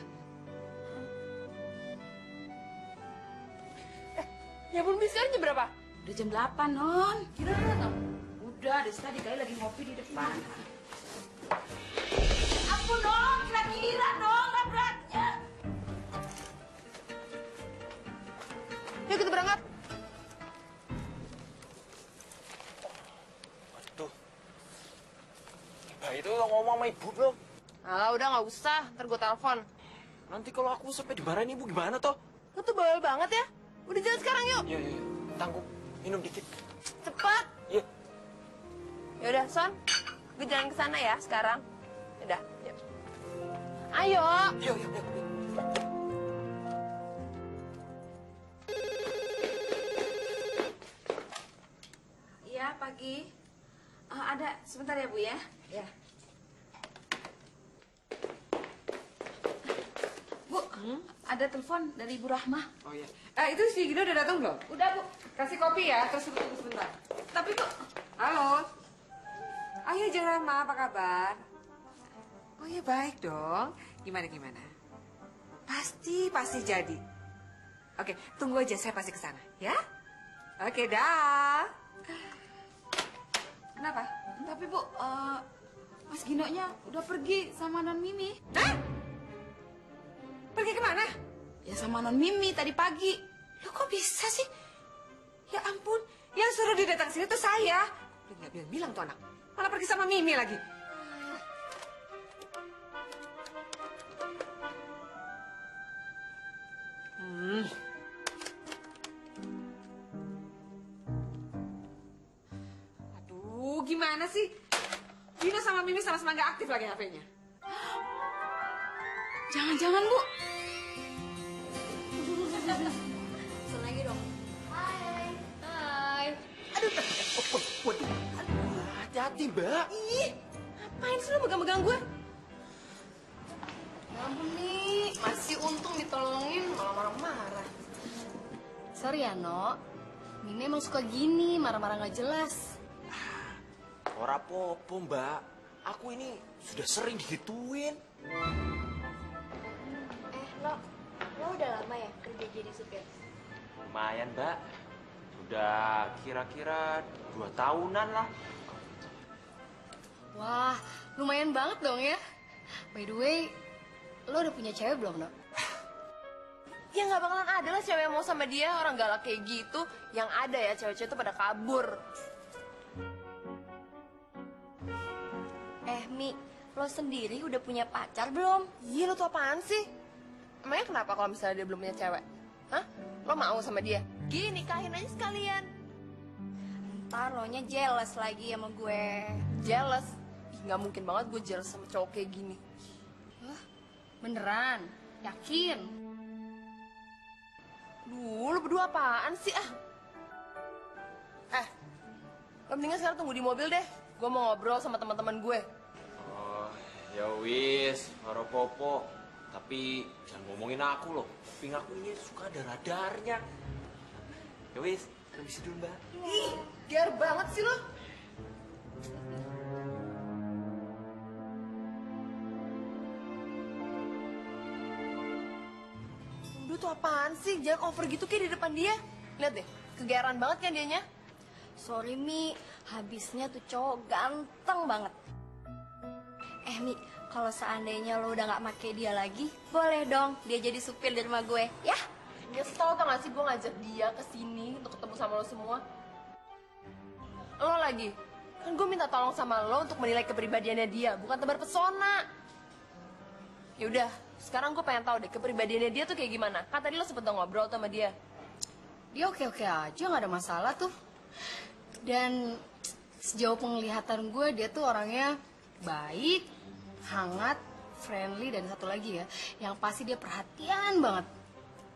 Ya belum bisa jam berapa? Udah jam 8, Non. Kira udah datang? Udah, dari tadi kali lagi ngopi di depan. Ampun, Non. Kira-kira, Non. Nabraknya. Yuk kita berangkat. Waduh. Nah itu ngomong sama ibu belum? Alah udah nggak usah, ntar gue telepon. Nanti kalau aku sampai dimarahin ibu gimana toh? Lo tuh bawel banget ya. Udah jalan sekarang yuk. Iya. Tangguh. Minum dikit. Cepat. Iya. Yaudah, Son. Gue jalan ke sana ya sekarang. Yaudah, yuk. Ayo. Yuk. Iya, pagi. Ada sebentar ya, Bu ya. Ya. Bu, ada telepon dari Ibu Rahmah. Oh iya. Itu si Gino udah datang belum? Udah, Bu. Kasih kopi ya, terus tunggu sebentar. Tapi, Bu, Halo. Ayo Jerama, apa kabar? Oh iya baik dong. Gimana? Pasti jadi. Oke, tunggu aja, saya pasti ke sana, ya? Oke, dah. Kenapa? tapi Bu, Mas Ginonya udah pergi sama Non Mimi. Hah? Pergi kemana? Ya sama Non Mimi tadi pagi. Lo kok bisa sih? Ya ampun, yang suruh dia datang sini tuh saya. Udah nggak bilang-bilang tuh anak. Malah pergi sama Mimi lagi. Aduh, gimana sih? Gino sama Mimi sama-sama nggak aktif lagi HP-nya. Jangan-jangan, Bu. Pesan lagi dong. Hai. Waduh, hati-hati mbak. Ih, ngapain sih lo megang-megang gue? Ya ampun nih, masih untung ditolongin malah marah-marah. Sorry ya, No. Mimi emang suka gini, marah-marah nggak jelas. Ora popo mbak, aku ini sudah sering digituin. Lo udah lama ya kerja jadi supir? Lumayan mbak, udah kira-kira 2 tahunan lah. Wah, lumayan banget dong ya. By the way, lo udah punya cewek belum, No? Ya nggak bakalan ada lah cewek yang mau sama dia, orang galak kayak gitu. Yang ada ya cewek-cewek tuh pada kabur. Mi, lo sendiri udah punya pacar belum? Iya lo tuh apaan sih? Emangnya kenapa kalau misalnya dia belum punya cewek? Hah? Lo mau sama dia? Gini, nikahin aja sekalian. Ntar lo nya jealous lagi sama gue. Jealous? Ih, nggak mungkin banget gue jealous sama cowok kayak gini. Beneran? Yakin? Duh, lo berdua apaan sih ah? Lo mendingan sekarang tunggu di mobil deh. Gue mau ngobrol sama teman-teman gue. Oh, ya wis, ora popo. Tapi jangan ngomongin aku loh. Kuping aku ini suka ada radarnya. Ya wis, permisi dulu mbak. Ih, gear banget sih lo. Lu tuh apaan sih? Jangan over gitu kayak di depan dia. Lihat deh, kegeeran banget kan dianya. Sorry Mi, habisnya tuh cowok ganteng banget. Mi, kalau seandainya lo udah gak make dia lagi, boleh dong dia jadi supir di rumah gue, ya? Nyesel tau gak sih gue ngajak dia ke sini untuk ketemu sama lo semua. Lo lagi, kan gue minta tolong sama lo untuk menilai kepribadiannya dia, bukan tebar pesona. Yaudah, sekarang gue pengen tahu deh kepribadiannya dia tuh kayak gimana. Kan tadi lo sempet dong ngobrol sama dia. Dia oke-oke aja, nggak ada masalah tuh. Dan sejauh penglihatan gue, dia tuh orangnya baik, hangat, friendly, dan satu lagi ya, yang pasti dia perhatian banget.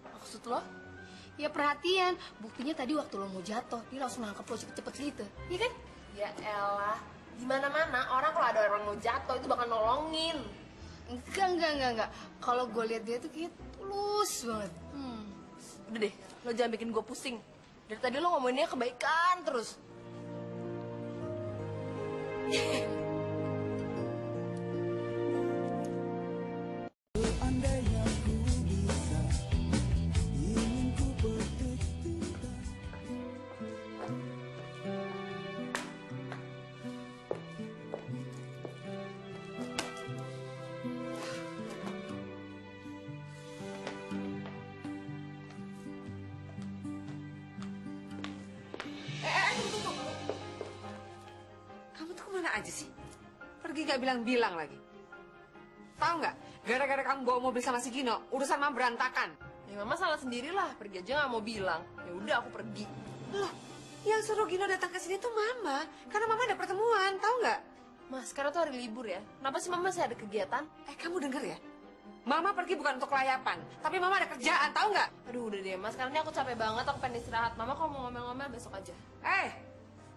Maksud lo? Ya perhatian, buktinya tadi waktu lo mau jatuh, dia langsung nangkep lo cepet-cepet gitu, iya kan? Ya elah, di mana-mana orang kalau ada orang mau jatuh itu bakal nolongin. Enggak. Kalau gue lihat dia tuh kayak tulus banget. Udah deh, lo jangan bikin gue pusing. Dari tadi lo ngomonginnya kebaikan terus. Kamu tuh kemana aja sih? Pergi nggak bilang-bilang lagi. Tahu nggak? Gara-gara kamu bawa mobil sama si Gino, urusan mama berantakan. Ya mama salah sendirilah, pergi aja nggak mau bilang. Ya udah aku pergi. Loh, yang suruh Gino datang ke sini tuh mama. Karena mama ada pertemuan, tahu nggak? Mas, sekarang tuh hari libur ya. Kenapa sih mama masih ada kegiatan? Kamu denger ya? Mama pergi bukan untuk kelayapan, tapi mama ada kerjaan, tahu nggak? Aduh udah deh mas, sekarang ini aku capek banget, aku pengen istirahat. Mama kalau mau ngomel-ngomel besok aja.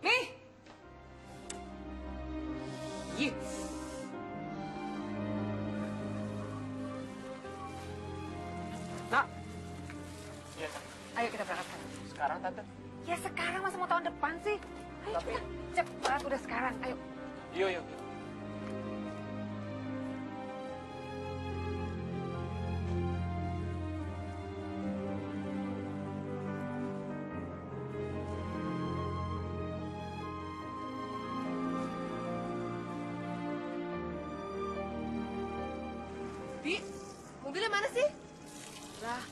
Mi! Yih. Nak. Iya, Kak. Ayo kita berangkat Sekarang, Tante. Ya sekarang masa mau tahun depan sih? Ayo Tapi- cepat udah sekarang. Ayo. Yuk. Bi, mobilnya mana sih? Lah,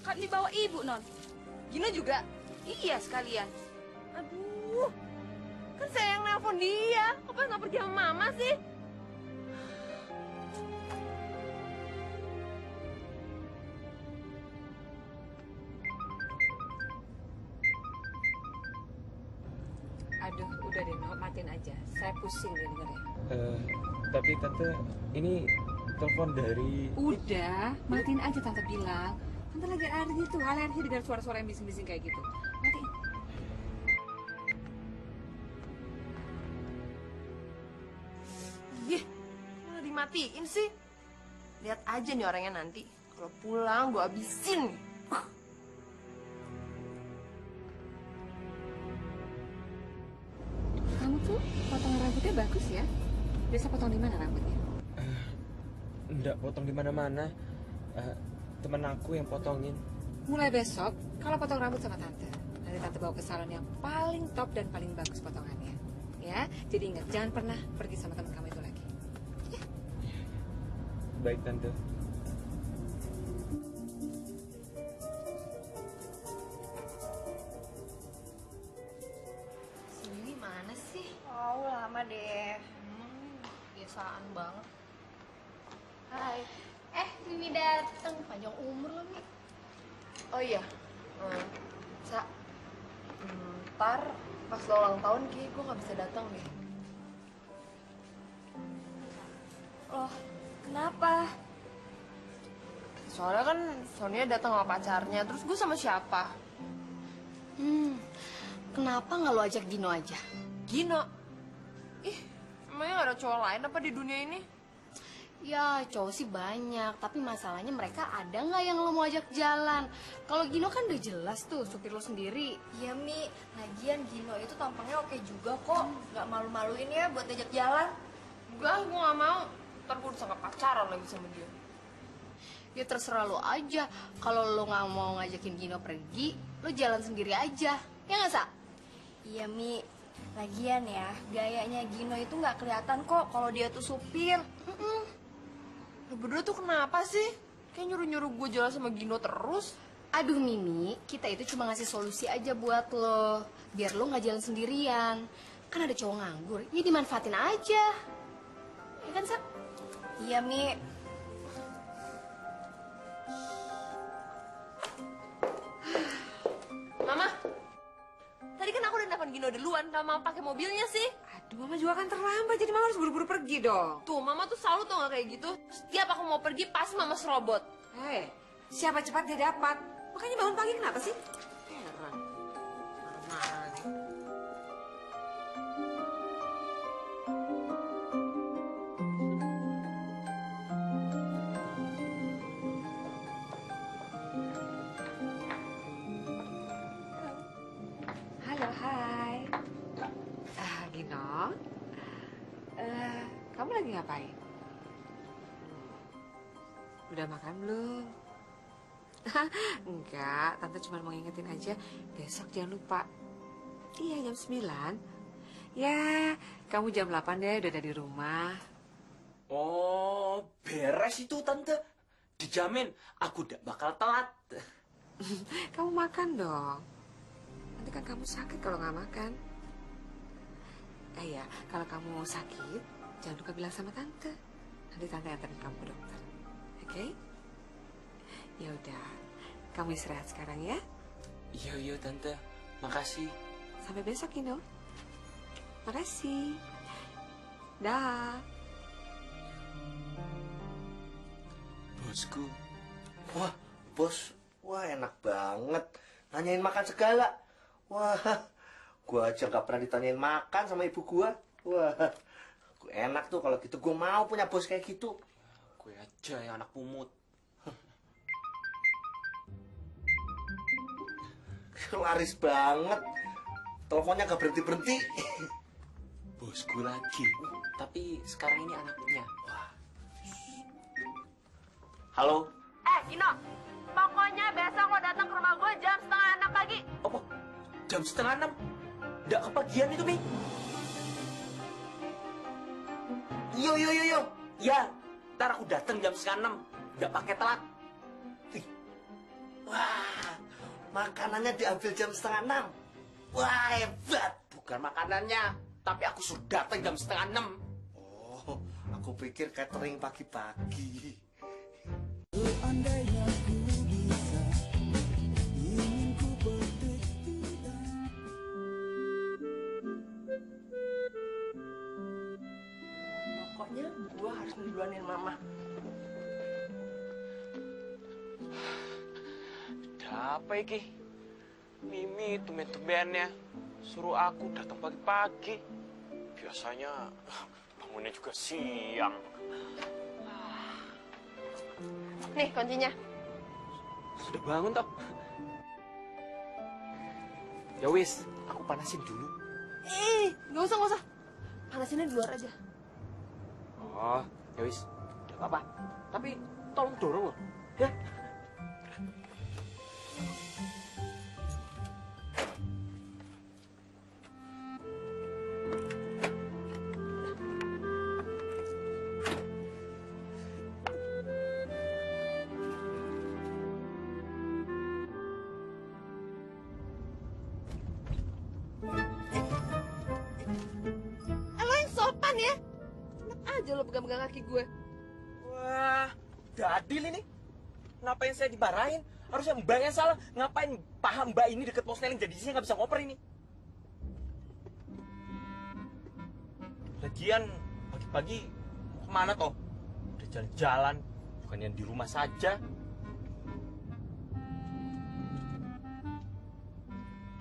kan dibawa ibu, Non. Gino juga? Iya, sekalian. Aduh, kan saya yang nelpon dia. Apa nggak pergi sama mama sih? Aduh, udah deh, No. Matiin aja. Saya pusing deh dengernya. Tapi Tante, ini telepon dari... Udah, matiin aja Tante bilang. Tante lagi alergi tuh, alergi dengar suara-suara yang bising-bising kayak gitu. Matiin. Ih, malah dimatiin sih. Lihat aja nih orangnya nanti. Kalau pulang gue habisin. Kamu tuh potongan rambutnya bagus ya. Biasa potong di mana rambutnya? Nggak potong di mana-mana. Temen aku yang potongin. Mulai besok, kalau potong rambut sama Tante, nanti Tante bawa ke salon yang paling top dan paling bagus potongannya. Ya, jadi ingat, jangan pernah pergi sama teman kamu itu lagi. Baik, Tante. Sini mana sih? Oh, lama deh. Biasaan banget. Hai. Mimi dateng. Panjang umur lo, Mi. Oh iya, Sa, ntar pas lo ulang tahun kayak gue nggak bisa datang deh. Loh, kenapa? Soalnya kan Sonia datang sama pacarnya, terus gue sama siapa? Kenapa nggak lo ajak Gino aja? Gino. Ih, emangnya gak ada cowok lain apa di dunia ini? Ya, cowok sih banyak, tapi masalahnya mereka ada nggak yang lo mau ajak jalan? Kalau Gino kan udah jelas tuh, supir lo sendiri. Ya, Mi. Lagian Gino itu tampangnya oke juga kok. Nggak malu-maluin ya buat ngajak jalan. Enggak, gue gak mau. Ntar gue disangka pacaran lagi sama dia. Ya terserah lo aja. Kalau lo nggak mau ngajakin Gino pergi, lo jalan sendiri aja. Ya nggak, Sa? Iya, Mi. Lagian ya, gayanya Gino itu nggak kelihatan kok kalau dia tuh supir. Lo berdua tuh kenapa sih? Kayak nyuruh-nyuruh gue jalan sama Gino terus. Aduh Mimi, kita itu cuma ngasih solusi aja buat lo. Biar lo nggak jalan sendirian. Kan ada cowok nganggur, ya dimanfaatin aja. Ya kan, Sa? Iya, Mi. Mama, tadi kan aku udah nelfon Gino duluan. Kenapa Mama pakai mobilnya sih? Aduh, Mama juga kan terlambat, jadi Mama harus buru-buru pergi dong. Tuh, Mama tuh selalu tuh gak kayak gitu. Setiap aku mau pergi, pasti Mama serobot. Hei, siapa cepat dia dapat. Makanya bangun pagi kenapa sih? Heran. Marah lagi. Halo, hai. Gino. Kamu lagi ngapain? Udah makan belum? Enggak, Tante cuma mau ngingetin aja. Besok jangan lupa. Iya, jam 9. Ya, kamu jam 8 deh udah ada di rumah. Oh, beres itu, Tante. Dijamin, aku gak bakal telat. Kamu makan dong. Nanti kan kamu sakit kalau nggak makan. Ya, kalau kamu sakit, jangan lupa bilang sama Tante. Nanti Tante anterin kamu ke dokter. Oke? Ya udah, kamu istirahat sekarang ya. Iya, Tante. Makasih. Sampai besok, Gino. Makasih. Dah. Bosku. Wah, bos. Wah, enak banget. Nanyain makan segala. Wah, gua aja nggak pernah ditanyain makan sama ibu gua. Wah, gua enak tuh kalau gitu. Gua mau punya bos kayak gitu. Gue aja yang anak pungut. Laris banget. Teleponnya gak berhenti-berhenti. Bosku lagi. Tapi sekarang ini anaknya. Halo? Gino, pokoknya besok lo datang ke rumah gue jam 5:30 pagi. Apa? Jam 5:30? Nggak kepagian itu, Mi. Yo. Ya, ntar aku datang jam 5:30. Nggak pakai telat. Wah, makanannya diambil jam 5:30. Wah, hebat. Bukan makanannya, tapi aku sudah datang jam 5:30. Oh, aku pikir catering pagi-pagi. Pokoknya gue harus ngeduluanin mama. Ada apa iki? Mimi tumben-tumbennya suruh aku datang pagi-pagi. Biasanya bangunnya juga siang. Nih kuncinya. Sudah bangun, Top? Ya wis, aku panasin dulu. Gak usah. Panasinnya di luar aja. Oh, ya wis. Gak apa-apa. Tapi tolong dorong loh. Ya. Lo yang sopan ya. Enak aja lo pegang-pegang kaki gue. Wah, gak adil ini. Ngapain saya dimarahin? Harusnya Mbak yang salah. Ngapain paham Mbak ini deket pos Neling jadi saya nggak bisa ngoper ini. Lagian pagi-pagi mau kemana toh? Udah jalan-jalan, bukan yang di rumah saja.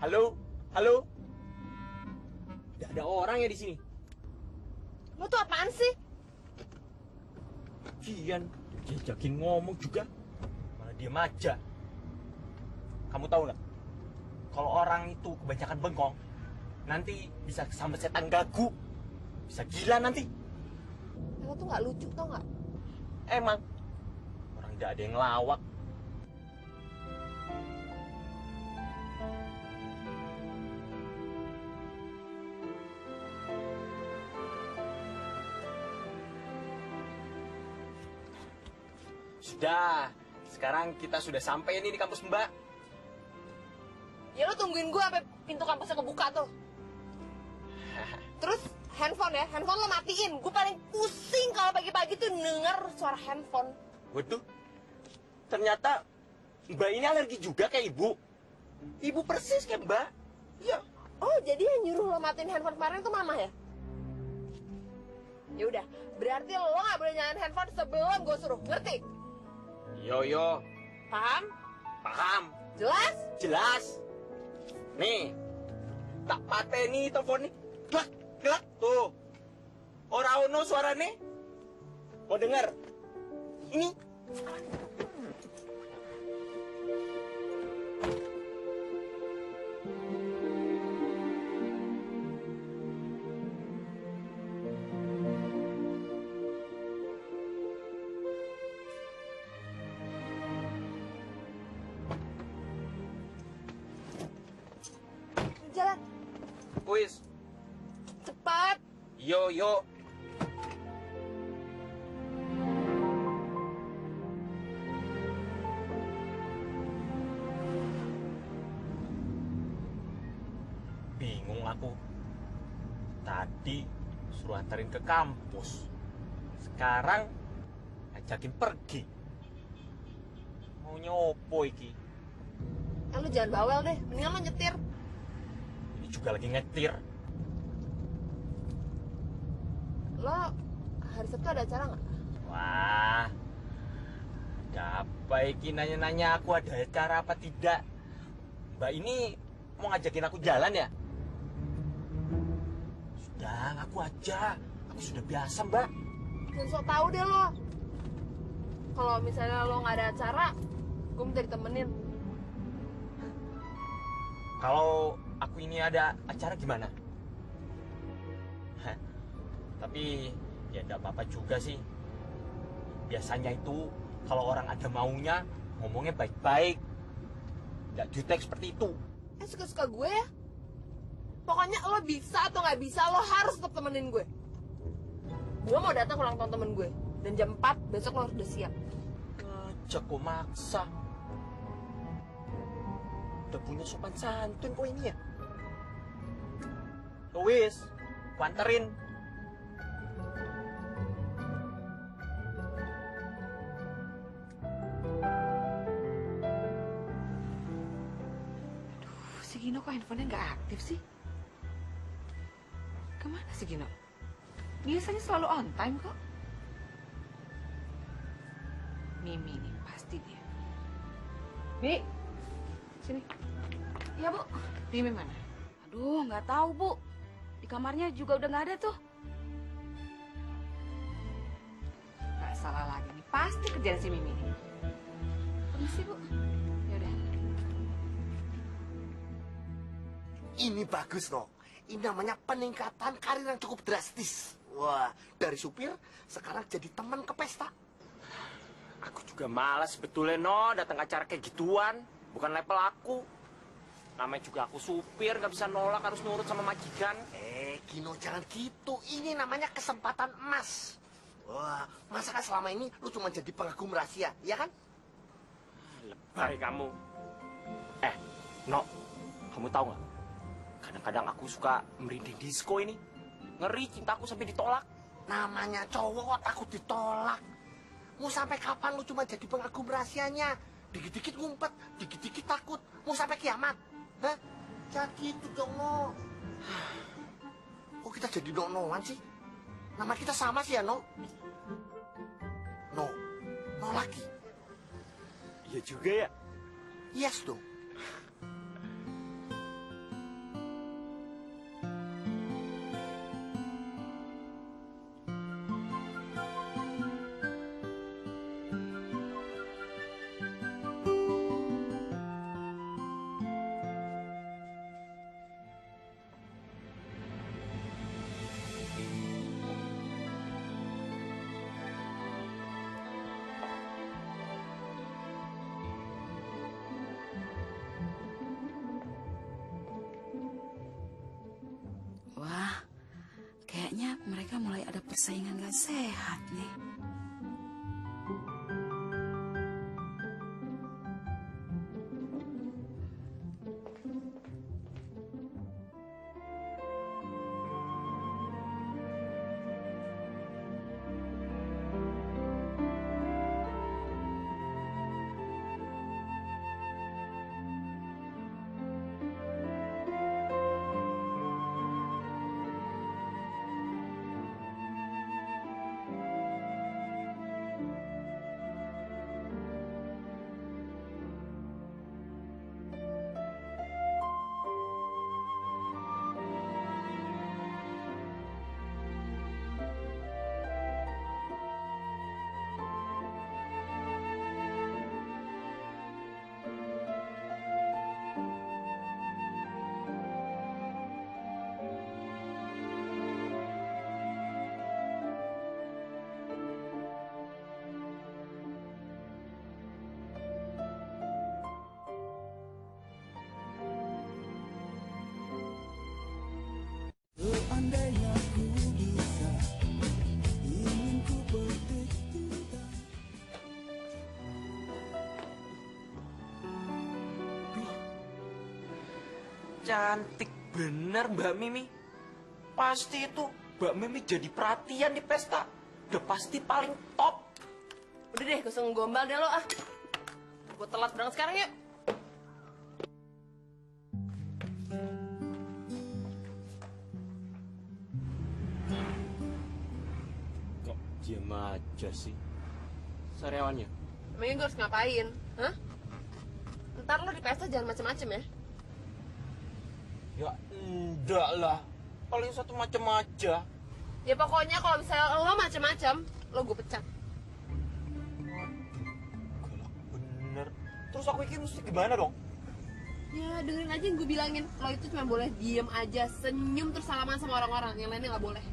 Halo? Gak ada orang ya di sini. Lo tuh apaan sih? Lagian diajakin ngomong juga malah diem aja. Kamu tahu nggak? Kalau orang itu kebanyakan bengkong, nanti bisa kesambet setan gagu, bisa gila nanti. Lo tuh nggak lucu tau nggak? Emang orang tidak ada yang lawak. Sudah, sekarang kita sudah sampai ini di kampus Mbak. Ya lo tungguin gue sampai pintu kampusnya kebuka tuh. Terus handphone lo matiin. Gue paling pusing kalau pagi-pagi tuh denger suara handphone. Waduh, ternyata Mbak ini alergi juga kayak Ibu. Ibu persis kayak Mbak. Iya. Oh, jadi yang nyuruh lo matiin handphone kemarin tuh mama ya? Ya udah, berarti lo nggak boleh nyalain handphone sebelum gue suruh, ngerti? Yo. Paham? Paham. Jelas? Jelas. Nih, tak pateni telepon nih. Gelak, tuh. Ora ono suarane. Mau denger? Ini. Jalan, Wis. cepat. Yo. Bingung aku. Tadi suruh anterin ke kampus. Sekarang ajakin pergi. Mau nyopo iki? Lu jangan bawel deh, mendingan lo nyetir. Ini juga lagi ngetir. Lo hari Sabtu ada acara nggak? Wah, ada apa iki nanya-nanya aku ada acara apa tidak? Mbak ini mau ngajakin aku jalan ya? Sudah, ngaku aja. Aku sudah biasa, Mbak. Jangan sok tahu deh lo. Kalau misalnya lo nggak ada acara, gue minta ditemenin. Kalau aku ini ada acara gimana? Hah, tapi ya enggak apa-apa juga sih. Biasanya itu kalau orang ada maunya ngomongnya baik-baik. Enggak jutek seperti itu. Suka-suka gue ya. Pokoknya lo bisa atau nggak bisa, lo harus tetap temenin gue. Gue mau datang ulang tahun temen gue. Dan jam 4 besok lo harus udah siap. Ngajak kok maksa. Udah punya sopan santun kok ini ya. Wis, ku anterin. Si Gino kok handphonenya nggak aktif sih? Kemana si Gino? Biasanya selalu on time kok. Mimi nih, pasti dia. Mi, sini. Ya, Bu. Mimi mana? Aduh, nggak tahu, Bu. Di kamarnya juga udah nggak ada tuh. Nggak salah lagi nih, pasti kerjaan si Mimi nih. Permisi, Bu. Yaudah. Ini bagus, no. Ini namanya peningkatan karir yang cukup drastis. Wah, dari supir sekarang jadi teman ke pesta. Aku juga malas sebetulnya no datang acara kayak gituan. Bukan level aku. Namanya juga aku supir, nggak bisa nolak, harus nurut sama majikan. Gino, jangan gitu. Ini namanya kesempatan emas. Wah, masa kan selama ini lu cuma jadi pengagum rahasia, ya kan? Lebay kamu. No, kamu tahu nggak? Kadang-kadang aku suka merinding disco ini. Ngeri cintaku sampai ditolak. Namanya cowok takut ditolak. Mau sampai kapan lu cuma jadi pengagum rahasianya? Dikit-dikit ngumpet, dikit-dikit takut. Mau sampai kiamat? Hah? Jangan gitu dong, No. Kok kita jadi no-noan sih? Nama kita sama sih ya, No? No. No lagi. Iya juga ya. Yes dong. Wah, kayaknya mereka mulai ada persaingan gak sehat nih. Cantik bener Mbak Mimi. Pasti itu Mbak Mimi jadi perhatian di pesta. Udah pasti paling top. Udah deh, gak usah ngegombal deh lo ah. Gue telat berangkat sekarang yuk. Kok diam aja sih? Sariawannya? Emangnya gue harus ngapain? Hah? Ntar lo di pesta jangan macem-macem ya. Ya enggak lah. Paling satu macam aja. Ya pokoknya kalau misalnya lo macem-macem, lo gue pecat. Galak bener. Terus aku ini mesti gimana dong? Ya dengerin aja yang gue bilangin. Lo itu cuma boleh diem aja, senyum terus salaman sama orang-orang. Yang lainnya nggak boleh.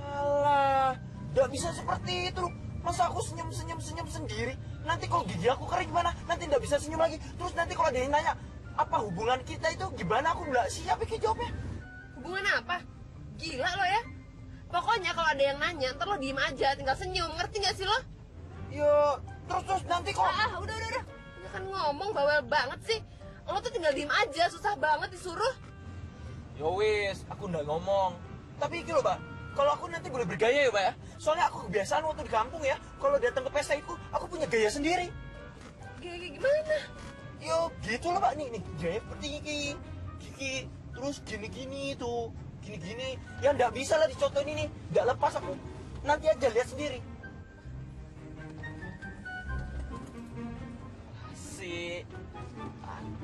Alah, nggak bisa seperti itu. Masa aku senyum sendiri? Nanti kalau gigi aku kering gimana? Nanti nggak bisa senyum lagi. Terus nanti kalau ada yang nanya, apa hubungan kita itu gimana? Aku nggak siap kayak jawabnya. Hubungan apa? Gila lo ya. Pokoknya kalau ada yang nanya, ntar lo diem aja, tinggal senyum. Ngerti nggak sih lo? Ya, terus nanti kalau... Udah. Ya kan ngomong bawel banget sih. Lo tuh tinggal diem aja, susah banget disuruh. Ya wis, aku nggak ngomong. Tapi iki loh, Mbak. Kalau aku nanti boleh bergaya ya, Mbak ya. Soalnya aku kebiasaan waktu di kampung ya, kalau datang ke pesta itu, aku punya gaya sendiri. Gaya gimana? Yo, gitu loh, Mbak. Nih, gaya seperti Gigi, terus gini-gini tuh. Gini-gini. Ya nggak bisa lah dicontohin ini. Nggak lepas aku. Nanti aja lihat sendiri. Asik.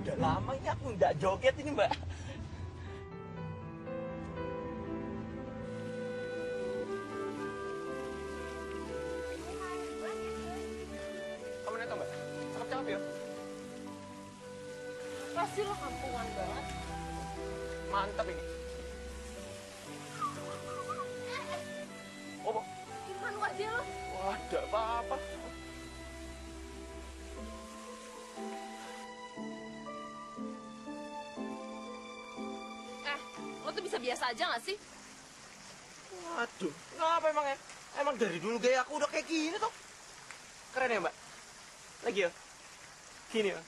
Udah lama ini aku nggak joget ini, Mbak. Kamu lihat, Mbak? Cakep-cakep ya? Pasti lo kampungan banget. Mantap ini. Oh, Gimana aja lo? wah, tidak apa-apa. Lo tuh bisa biasa aja gak sih? Waduh, ngapa emang ya? Emang dari dulu gaya aku udah kayak gini tuh. Keren ya, Mbak? Lagi ya? Gini ya?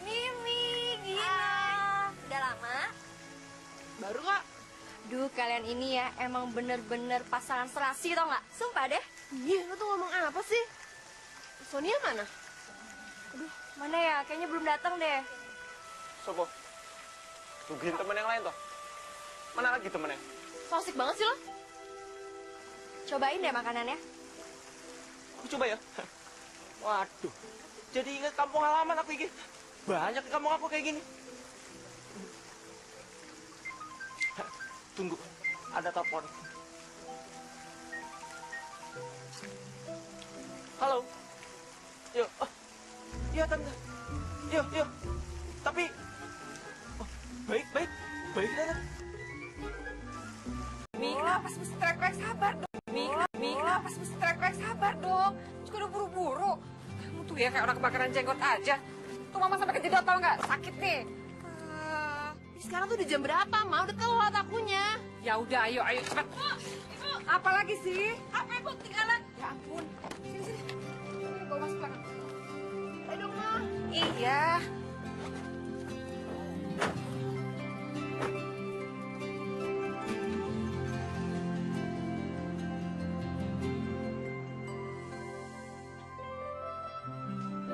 Mimi, Gina. Udah lama? Baru kak. Duh, kalian ini ya emang bener-bener pasangan serasi tau nggak? Sumpah deh. Iya, lo tuh ngomong apa sih? Sonia mana? Mana ya? Kayaknya belum datang deh. Sopo? Tungguin temen yang lain toh? Mana lagi temennya? So asik banget sih lo. Cobain deh makanannya. Aku coba ya. Waduh, jadi ingat kampung halaman aku ini. Banyak di kampung aku kayak gini. Tunggu, ada telepon. Halo. Yuk. Oh, iya tante. Yuk. Tapi, oh, baik tante. Kenapa sih mesti teriak-teriak sabar dong? Kenapa sih mesti teriak-teriak sabar dong? Juga udah buru-buru. Kamu tuh ya kayak orang kebakaran jenggot aja. Tuh mama sampai kejedot tau nggak? Sakit nih. Sekarang tuh udah jam berapa, Ma? Udah telat akunya. Ya udah, ayo cepet. Apa lagi sih? Apa ibu ketinggalan? Ya ampun. Sini. Ini bawa masuk belakang. Ayo dong, Ma. Iya.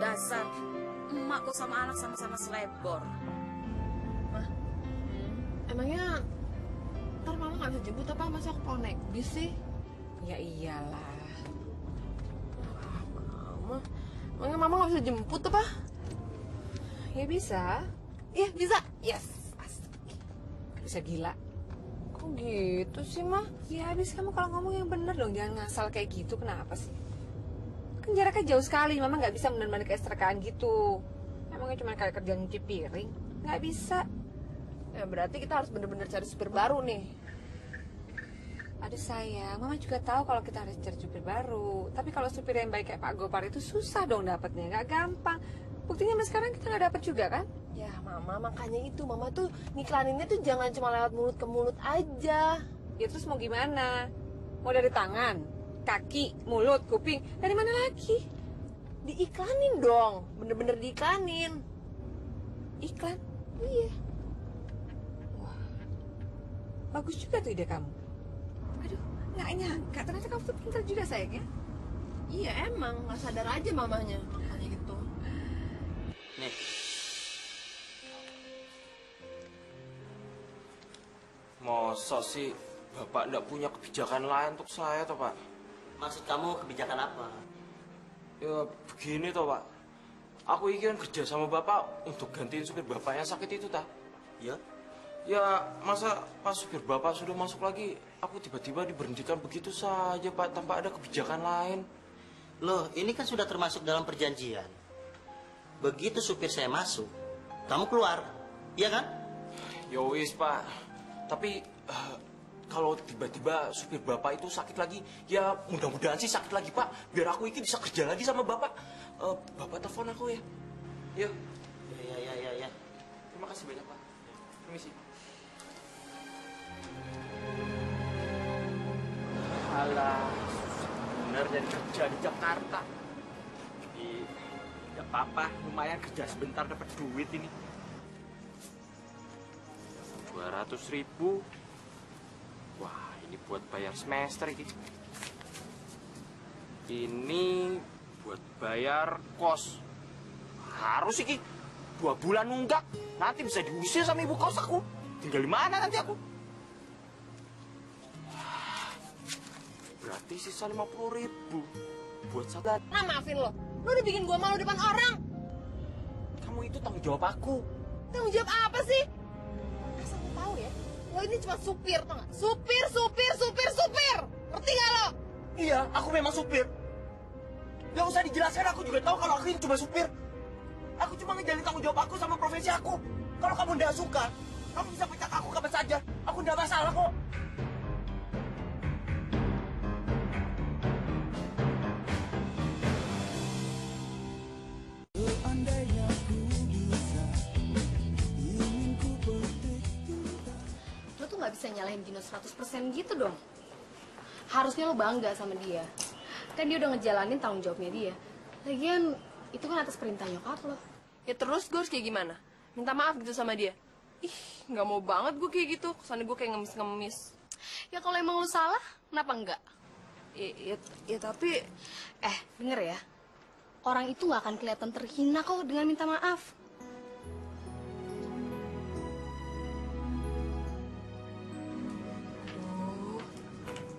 Dasar emak kok sama anak sama-sama selebor. Emangnya ntar Mama gak bisa jemput apa? Masa aku mau naik bis sih? Ya iyalah. Emangnya Mama gak bisa jemput apa? Ya bisa. Iya, bisa. Yes. Asik. Bisa gila. Kok gitu sih, Ma? Ya habis kamu kalau ngomong yang bener dong. Jangan ngasal kayak gitu. Kenapa sih? Kan jaraknya jauh sekali. Mama nggak bisa bener-bener kayak serkaan gitu. Emangnya cuma kayak kerja nyuci piring? Nggak bisa. Ya berarti kita harus bener-bener cari supir baru nih. Aduh sayang, Mama juga tahu kalau kita harus cari supir baru. Tapi kalau supir yang baik kayak Pak Gopar itu susah dong dapetnya, nggak gampang. Buktinya sampai sekarang kita nggak dapet juga kan? Ya Mama, makanya itu Mama tuh ngiklaninnya tuh jangan cuma lewat mulut ke mulut aja. Ya terus mau gimana? Mau dari tangan, kaki, mulut, kuping, dari mana lagi? Diiklanin dong, bener-bener diiklanin. Iklan? Iya. Bagus juga tuh ide kamu. Aduh, nggak nyangka. Ternyata kamu tuh pintar juga sayangnya. Iya emang, nggak sadar aja mamanya. Makanya gitu. Nih. Masa sih Bapak nggak punya kebijakan lain untuk saya toh Pak? Maksud kamu kebijakan apa? Ya begini toh Pak. Aku ingin kerja sama Bapak untuk gantiin supir Bapak yang sakit itu tak? Ya? Ya masa pas supir Bapak sudah masuk lagi, aku tiba-tiba diberhentikan begitu saja Pak tanpa ada kebijakan lain. Loh, ini kan sudah termasuk dalam perjanjian. Begitu supir saya masuk, kamu keluar, iya kan? Yowis Pak, tapi kalau tiba-tiba supir Bapak itu sakit lagi, ya mudah-mudahan sih sakit lagi Pak. Biar aku ini bisa kerja lagi sama Bapak. Bapak telepon aku ya. Yuk. Ya. Terima kasih banyak Pak. Permisi. Alah, bener jadi kerja di Jakarta. Jadi, ya apa-apa, lumayan kerja sebentar dapat duit ini. 200.000. Wah, ini buat bayar semester ini. Ini buat bayar kos. Harus iki 2 bulan nunggak. Nanti bisa diusir sama ibu kos aku. Tinggal di mana nanti aku? Berarti sisa 50.000 buat sadar. Nah, maafin lo. Lo udah bikin gua malu depan orang. Kamu itu tanggung jawab aku. Tanggung jawab apa sih? Asal lo tahu ya, lo ini cuma supir, tau gak? Supir. Ngerti gak lo? Iya, aku memang supir. Gak usah dijelaskan, aku juga tahu kalau aku ini cuma supir. Aku cuma ngejalin tanggung jawab aku sama profesi aku. Kalau kamu nggak suka, kamu bisa pecat aku kapan saja. Aku nggak masalah kok. Lo tuh nggak bisa nyalahin Gino 100% gitu dong. Harusnya lo bangga sama dia. Kan dia udah ngejalanin tanggung jawabnya dia. Lagian, itu kan atas perintah nyokap lo. Ya terus gue harus kayak gimana? Minta maaf gitu sama dia? Ih, nggak mau banget gue kayak gitu. Kesannya gue kayak ngemis-ngemis. Ya kalau emang lo salah, kenapa enggak? Ya tapi... Denger ya. Orang itu nggak akan kelihatan terhina kok dengan minta maaf.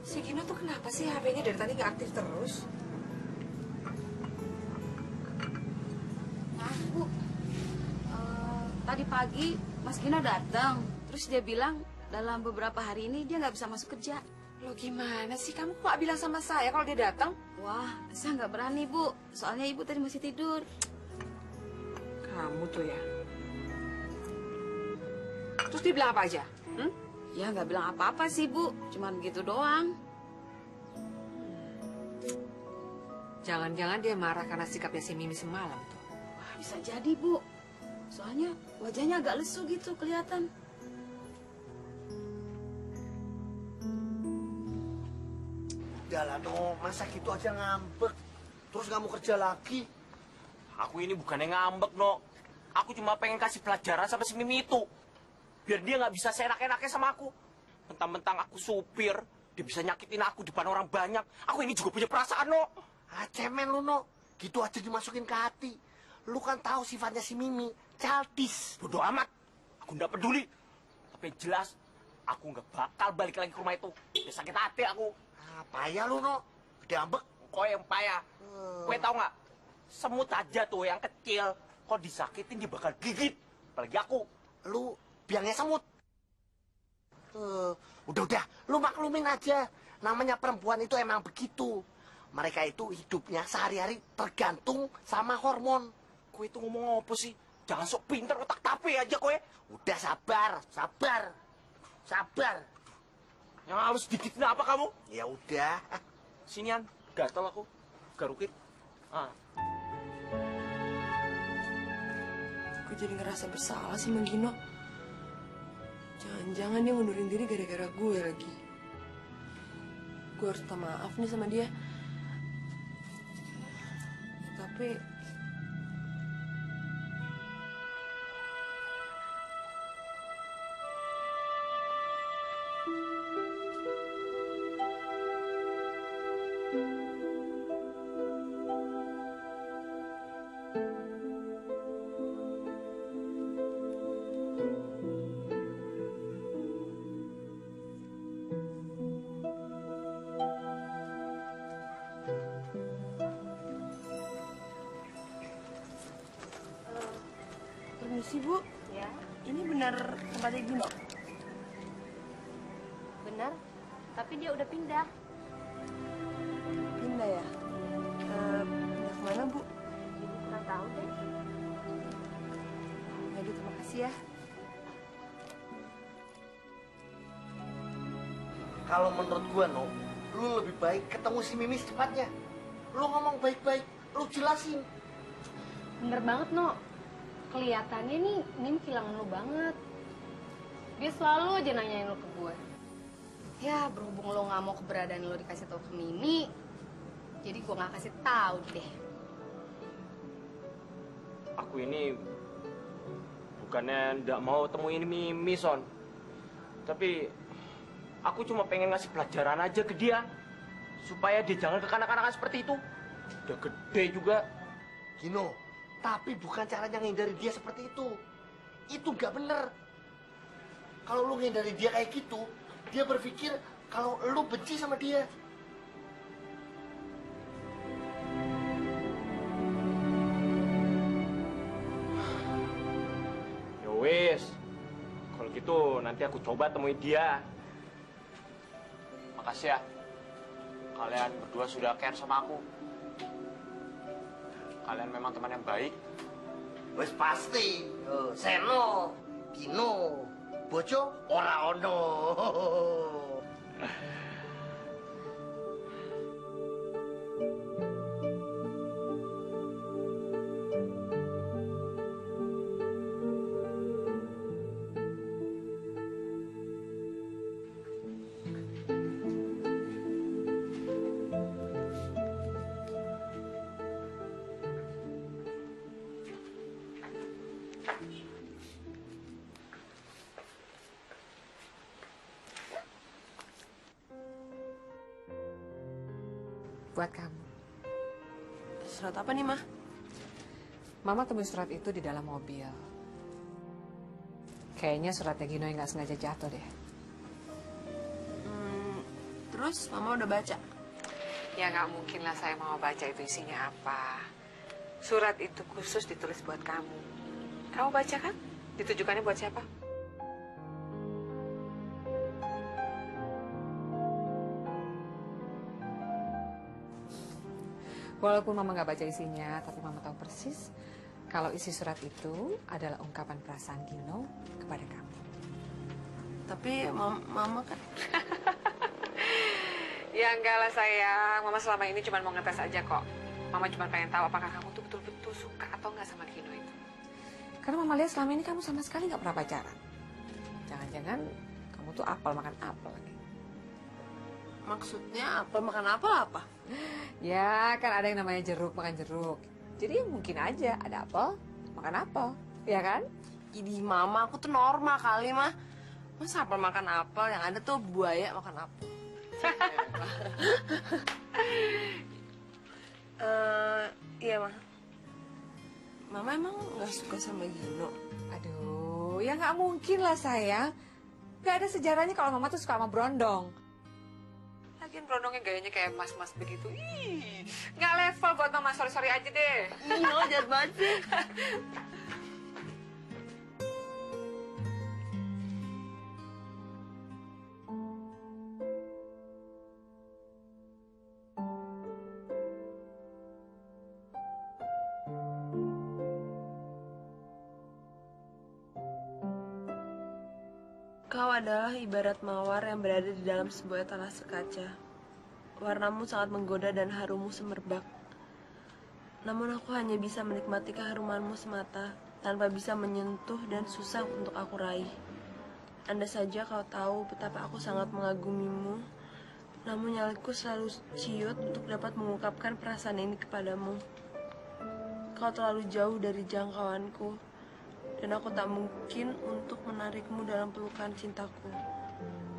Si Gino tuh kenapa sih HP-nya dari tadi nggak aktif terus? Maaf Bu, tadi pagi Mas Gino datang, terus dia bilang dalam beberapa hari ini dia nggak bisa masuk kerja. Lo gimana sih? Kamu kok nggak bilang sama saya kalau dia datang? Wah, saya nggak berani Bu, soalnya Ibu tadi masih tidur. Kamu tuh ya. Terus dia bilang apa aja? Ya nggak bilang apa-apa sih Bu, cuman begitu doang. Jangan-jangan dia marah karena sikapnya si Mimi semalam tuh. Wah, bisa jadi Bu, soalnya wajahnya agak lesu gitu kelihatan. Udah lah, no. Masa gitu aja ngambek. Terus nggak mau kerja lagi. Aku ini bukannya ngambek, no. Aku cuma pengen kasih pelajaran sama si Mimi itu. Biar dia nggak bisa seenak-enaknya sama aku. Mentang-mentang aku supir, dia bisa nyakitin aku di depan orang banyak. Aku ini juga punya perasaan, no. Ah, cemen lu, no. Gitu aja dimasukin ke hati. Lu kan tahu sifatnya si Mimi. Childish. Bodoh amat. Aku nggak peduli. Tapi yang jelas, aku nggak bakal balik lagi ke rumah itu. Dia sakit hati aku. Ah, payah lu, no. Gede ambek. Kau yang payah. Kau tahu nggak? Semut aja tuh yang kecil. Kau disakitin dia bakal gigit. Apalagi aku. Lu biangnya semut. Udah, lu maklumin aja. Namanya perempuan itu emang begitu. Mereka itu hidupnya sehari-hari tergantung sama hormon. Kau itu ngomong apa sih? Jangan sok pinter, otak tape aja kowe. Udah sabar. Yang halus dikit apa kamu? Ya udah. Sinian, gatel aku. Garukit. gue jadi ngerasa bersalah sih sama Gino. Jangan-jangan dia ngundurin diri gara-gara gue lagi. Gue harus minta maaf nih sama dia. Tapi permisi Bu, Ya, ini benar tempatnya Gino? benar. Tapi dia udah pindah. Pindah ya? udah. Aduh, terima kasih ya. Kalau menurut gua, No, lu lebih baik ketemu si Mimi secepatnya. Lu ngomong baik-baik, lu jelasin. Bener banget, No. Kelihatannya nih, Mimi kehilangan lo banget. Dia selalu aja nanyain lo ke gue. Ya, berhubung lo nggak mau keberadaan lo dikasih tahu ke Mimi, jadi gue nggak kasih tahu deh. Aku ini bukannya nggak mau temuin Mimi, Son. Tapi aku cuma pengen ngasih pelajaran aja ke dia. Supaya dia jangan kekanak-kanakan seperti itu. Udah gede juga. Gino, tapi bukan caranya ngindari dia seperti itu. Itu nggak bener. Kalau lu ngindari dia kayak gitu, dia berpikir kalau lu benci sama dia. Ya wis. Kalau gitu nanti aku coba temuin dia. Makasih ya. Kalian berdua sudah care sama aku. Kalian memang teman yang baik. Wes pasti. Seno, Gino, Bojo, ora ono. Buat kamu. Surat apa nih, Mah? Mama temuin surat itu di dalam mobil. Kayaknya suratnya Gino yang nggak sengaja jatuh deh. Terus Mama udah baca? Ya nggak mungkin lah saya mau baca itu isinya apa. Surat itu khusus ditulis buat kamu. Kamu baca kan? Ditujukannya buat siapa? Walaupun Mama nggak baca isinya, tapi Mama tahu persis kalau isi surat itu adalah ungkapan perasaan Gino kepada kamu. Tapi Mama kan... Ya enggak lah sayang, Mama selama ini cuma mau ngetes aja kok. Mama cuma pengen tahu apakah kamu tuh betul-betul suka atau enggak sama Gino itu. Karena Mama lihat selama ini kamu sama sekali nggak pernah pacaran. Jangan-jangan kamu tuh apel makan apel lagi. Maksudnya apel makan apel apa? Ya kan ada yang namanya jeruk makan jeruk. Jadi mungkin aja ada apel makan apel, ya kan? Ini Mama, aku tuh normal kali, Mah. Masa apel makan apel, yang ada tuh buaya makan apel. Iya, Mah. Mama emang nggak suka sama Gino? Aduh, ya nggak mungkin lah sayang. Nggak ada sejarahnya kalau Mama tuh suka sama Brondong. Lagian Brondongnya gayanya kayak mas-mas begitu. Ih, nggak level buat Mama, sorry aja deh. Gino jahat banget sih. Kau adalah ibarat mawar yang berada di dalam sebuah etalase kaca. Warnamu sangat menggoda dan harummu semerbak. Namun aku hanya bisa menikmati keharumanmu semata, tanpa bisa menyentuh dan susah untuk aku raih. Andai saja kau tahu betapa aku sangat mengagumimu, namun nyaliku selalu ciut untuk dapat mengungkapkan perasaan ini kepadamu. Kau terlalu jauh dari jangkauanku, dan aku tak mungkin untuk menarikmu dalam pelukan cintaku.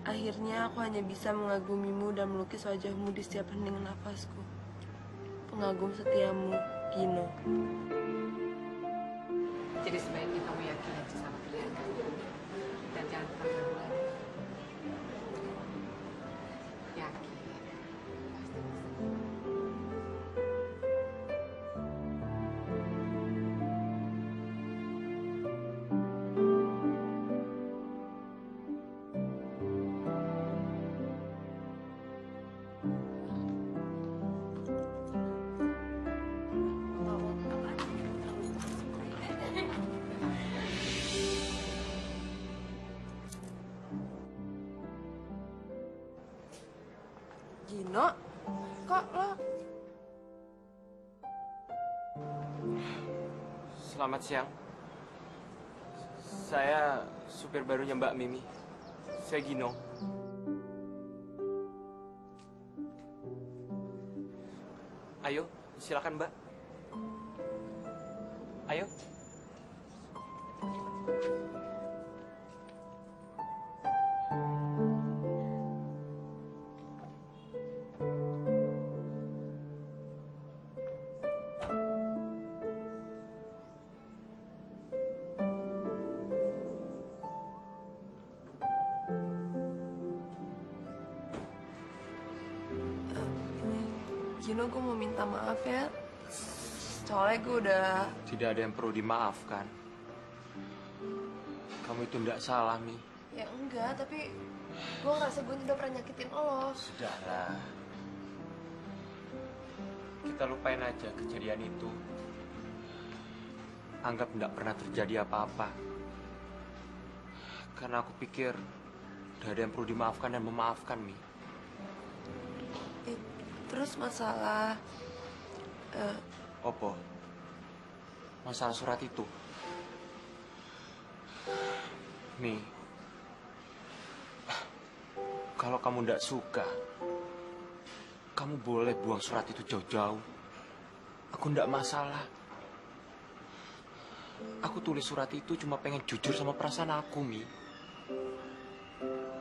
Akhirnya aku hanya bisa mengagumimu dan melukis wajahmu di setiap hening nafasku. Pengagum setiamu, Gino. Jadi sebaiknya kamu yakin aja sama pilihan kamu. Dan jangan pernah ragu lagi. Yakin. Pasti bisa. Gino, kok lo... Selamat siang. Saya supir barunya Mbak Mimi. Saya Gino. Ayo, silakan Mbak. Ayo. Gino, gue mau minta maaf ya. Soalnya gue udah... Tidak ada yang perlu dimaafkan. Kamu itu tidak salah, Mi. Ya enggak, tapi gue ngerasa gue udah pernah nyakitin lo. Sudahlah. Kita lupain aja kejadian itu. Anggap tidak pernah terjadi apa-apa. Karena aku pikir tidak ada yang perlu dimaafkan dan memaafkan, Mi. Terus masalah... Opo? Masalah surat itu. Mi, kalau kamu tidak suka, kamu boleh buang surat itu jauh-jauh. Aku tidak masalah. Aku tulis surat itu cuma pengen jujur sama perasaan aku, Mi.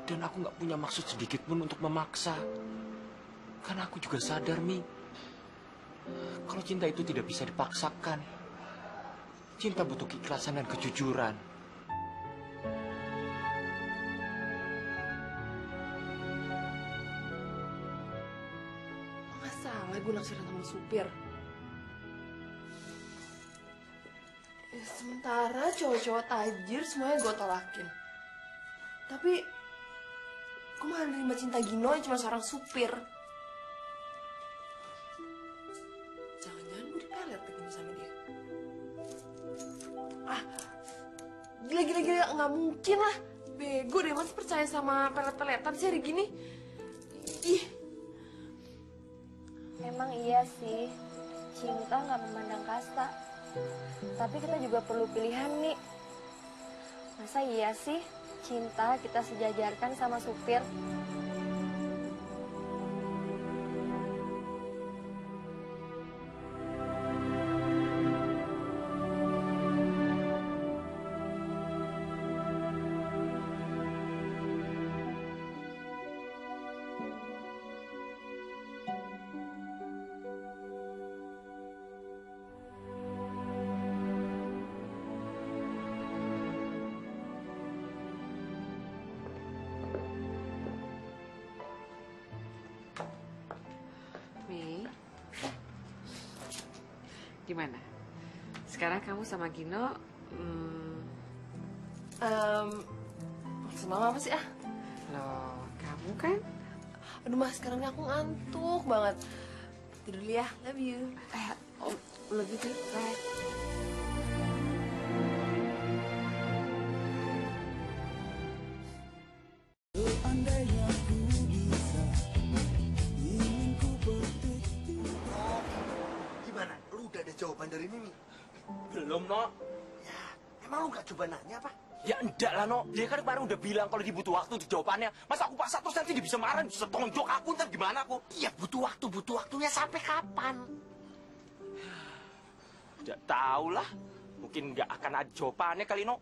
Dan aku nggak punya maksud sedikit pun untuk memaksa. Karena aku juga sadar, Mi. Kalau cinta itu tidak bisa dipaksakan. Cinta butuh keikhlasan dan kejujuran. Nggak salah gue naksirin sama supir. Ya, sementara cowok-cowok tajir semuanya gue tolakin. Tapi gue malah nerima cinta Gino yang cuma seorang supir. Jangan-jangan gue dipelet begini sama dia. Ah, gila, nggak mungkin lah. Bego deh, mas percaya sama pelet-peletan sih hari gini. Ih. Memang iya sih, cinta nggak memandang kasta. Tapi kita juga perlu pilihan nih. Masa iya sih cinta kita sejajarkan sama supir? Gimana? Sekarang kamu sama Gino, maksud mama apa sih ah? loh, kamu kan? Aduh mas, sekarang ini aku ngantuk banget. Tidur dulu ya, love you. Lebih dekat. Gimana? Lu udah ada jawaban dari Mimi? Belum, No. Ya, emang lu gak coba nanya apa? Ya enggak lah, No. Dia kan kemarin udah bilang kalau dia butuh waktu untuk jawabannya. Masa aku paksa terus nanti dia bisa marah, bisa tonjok aku, ntar gimana aku? Iya, butuh waktunya sampai kapan? Tidak tahu lah. Mungkin nggak akan ada jawabannya kali, No.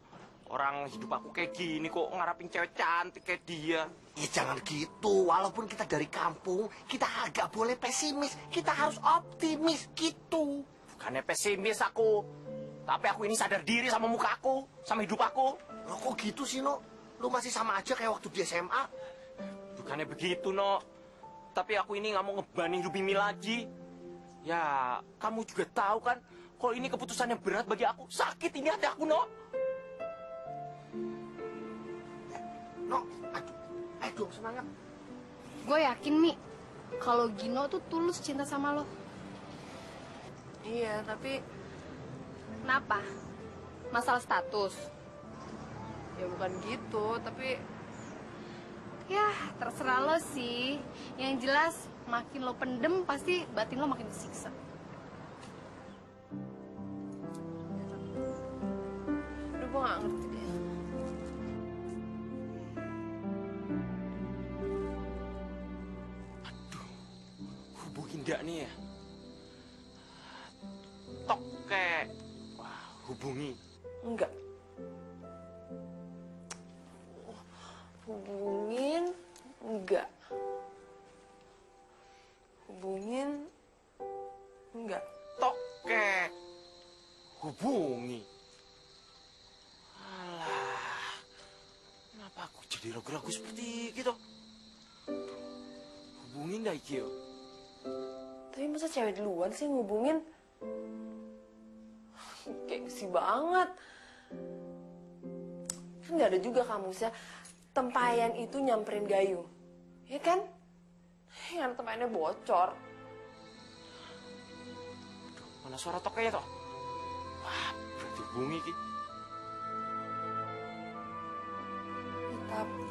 Orang hidup aku kayak gini kok ngarapin cewek cantik kayak dia. Ya jangan gitu, walaupun kita dari kampung, kita agak boleh pesimis, kita harus optimis gitu. Bukannya pesimis aku. Tapi aku ini sadar diri sama muka aku, sama hidup aku. Lo kok gitu sih, No? Lu masih sama aja kayak waktu di SMA. Bukannya begitu, No. Tapi aku ini nggak mau ngebani hidup Mimi lagi. Ya, kamu juga tahu kan, kalau ini keputusan yang berat bagi aku. Sakit ini hati aku, No. No, aduh, semangat. Gue yakin, Mi, kalau Gino tuh tulus cinta sama lo. Iya, tapi Kenapa? Masalah status? ya bukan gitu, tapi Ya, terserah lo sih. Yang jelas, makin lo pendem pasti batin lo makin disiksa. Aduh, gue gak ngerti deh. Hubungin gak nih ya? Tokek. Wah, hubungi. Enggak. Hubungin, enggak. Hubungin, enggak. Tokek. Hubungi. Alah. Kenapa aku jadi ragu-ragu seperti gitu? Hubungin dah iki yo. Tapi masa cewek duluan sih ngubungin? Gengsi banget. Kan gak ada juga kamusnya tempayan itu nyamperin Gayu. Ya kan? Yang tempayannya bocor. Mana suara tokeknya toh? Wah, berarti hubungi ki. Tapi...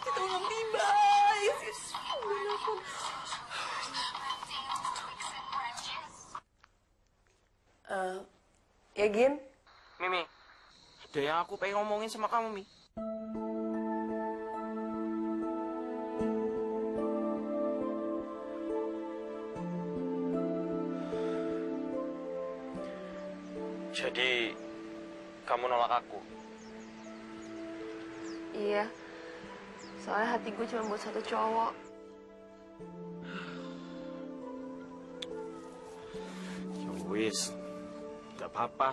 Kita belum tiba. Ya Gin? Mimi, ada yang aku pengen ngomongin sama kamu, Mi. Jadi, kamu nolak aku? Iya. Soalnya hati gue cuma buat satu cowok. Ya wis, gak apa-apa.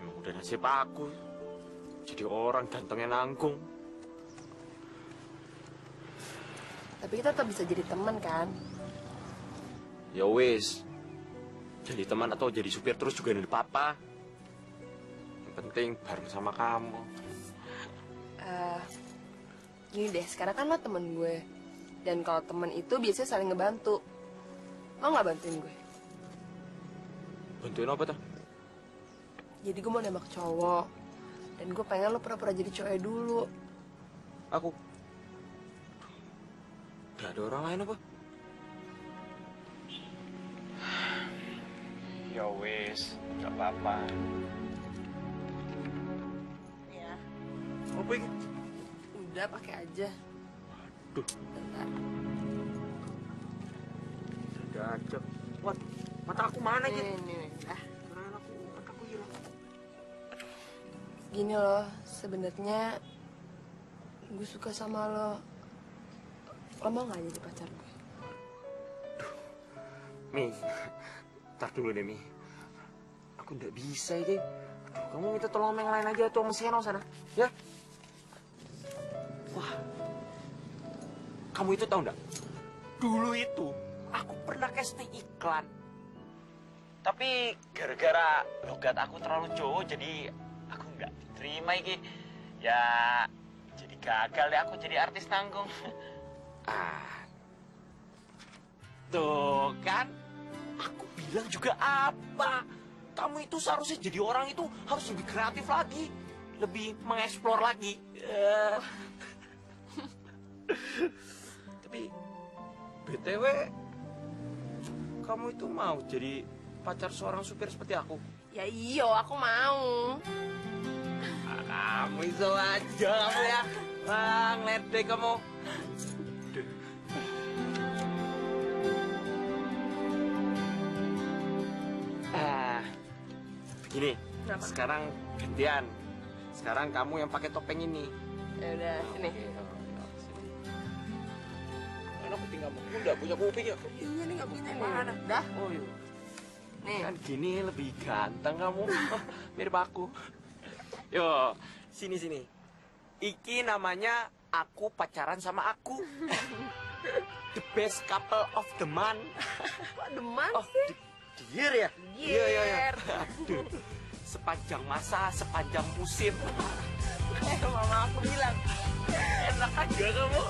Memang udah nasib aku. Jadi orang gantengnya nanggung. Tapi kita tetap bisa jadi teman kan? Ya wis, jadi teman atau jadi supir terus juga dari papa. Yang penting bareng sama kamu. Gini deh, sekarang kan lo temen gue. Dan kalau temen itu biasanya saling ngebantu. Lo nggak bantuin gue? Bantuin apa tuh? Jadi gue mau nembak cowok. Dan gue pengen lo pura-pura jadi cowoknya dulu. Aku? Gak ada orang lain apa? Ya wis, gak apa-apa. Ya. Apa ini? Udah, pakai aja. Duh, Bentar. ada aja. What? Mata aku mana Nih, gitu? nih. Mataku hilang. Gini loh, sebenarnya gue suka sama lo. Lo mau nggak jadi pacar gue? Mi, ntar dulu deh Mi. Aku nggak bisa ini. Aduh, kamu minta tolong sama yang lain aja tuh, sama si Heno sana. Ya? Wah, kamu itu tahu nggak? Dulu itu aku pernah casting iklan. Tapi gara-gara logat aku terlalu jauh, jadi aku nggak diterima iki. Ya, jadi gagal deh aku jadi artis tanggung. Tuh kan, aku bilang juga apa? Kamu itu seharusnya jadi orang itu harus lebih kreatif lagi, lebih mengeksplor lagi. Tapi BTW, kamu itu mau jadi pacar seorang supir seperti aku? Ya iyo, aku mau. Kamu itu aja kamu ya. Wah, ngeledek kamu. Begini, Kenapa? sekarang gantian. Sekarang kamu yang pakai topeng ini. Ya udah, sini. Kenapa tinggal kamu nggak punya kuping ya? Iya nih nggak punya Mana? Dah. Oh iya. Nih. Kan gini lebih ganteng kamu. Mirip aku. Yo, sini. Iki namanya aku pacaran sama aku. The best couple of the month. Kok deman Oh, sih? the year ya? Year. Aduh, sepanjang masa, sepanjang musim. Mama aku bilang. Enak aja kamu.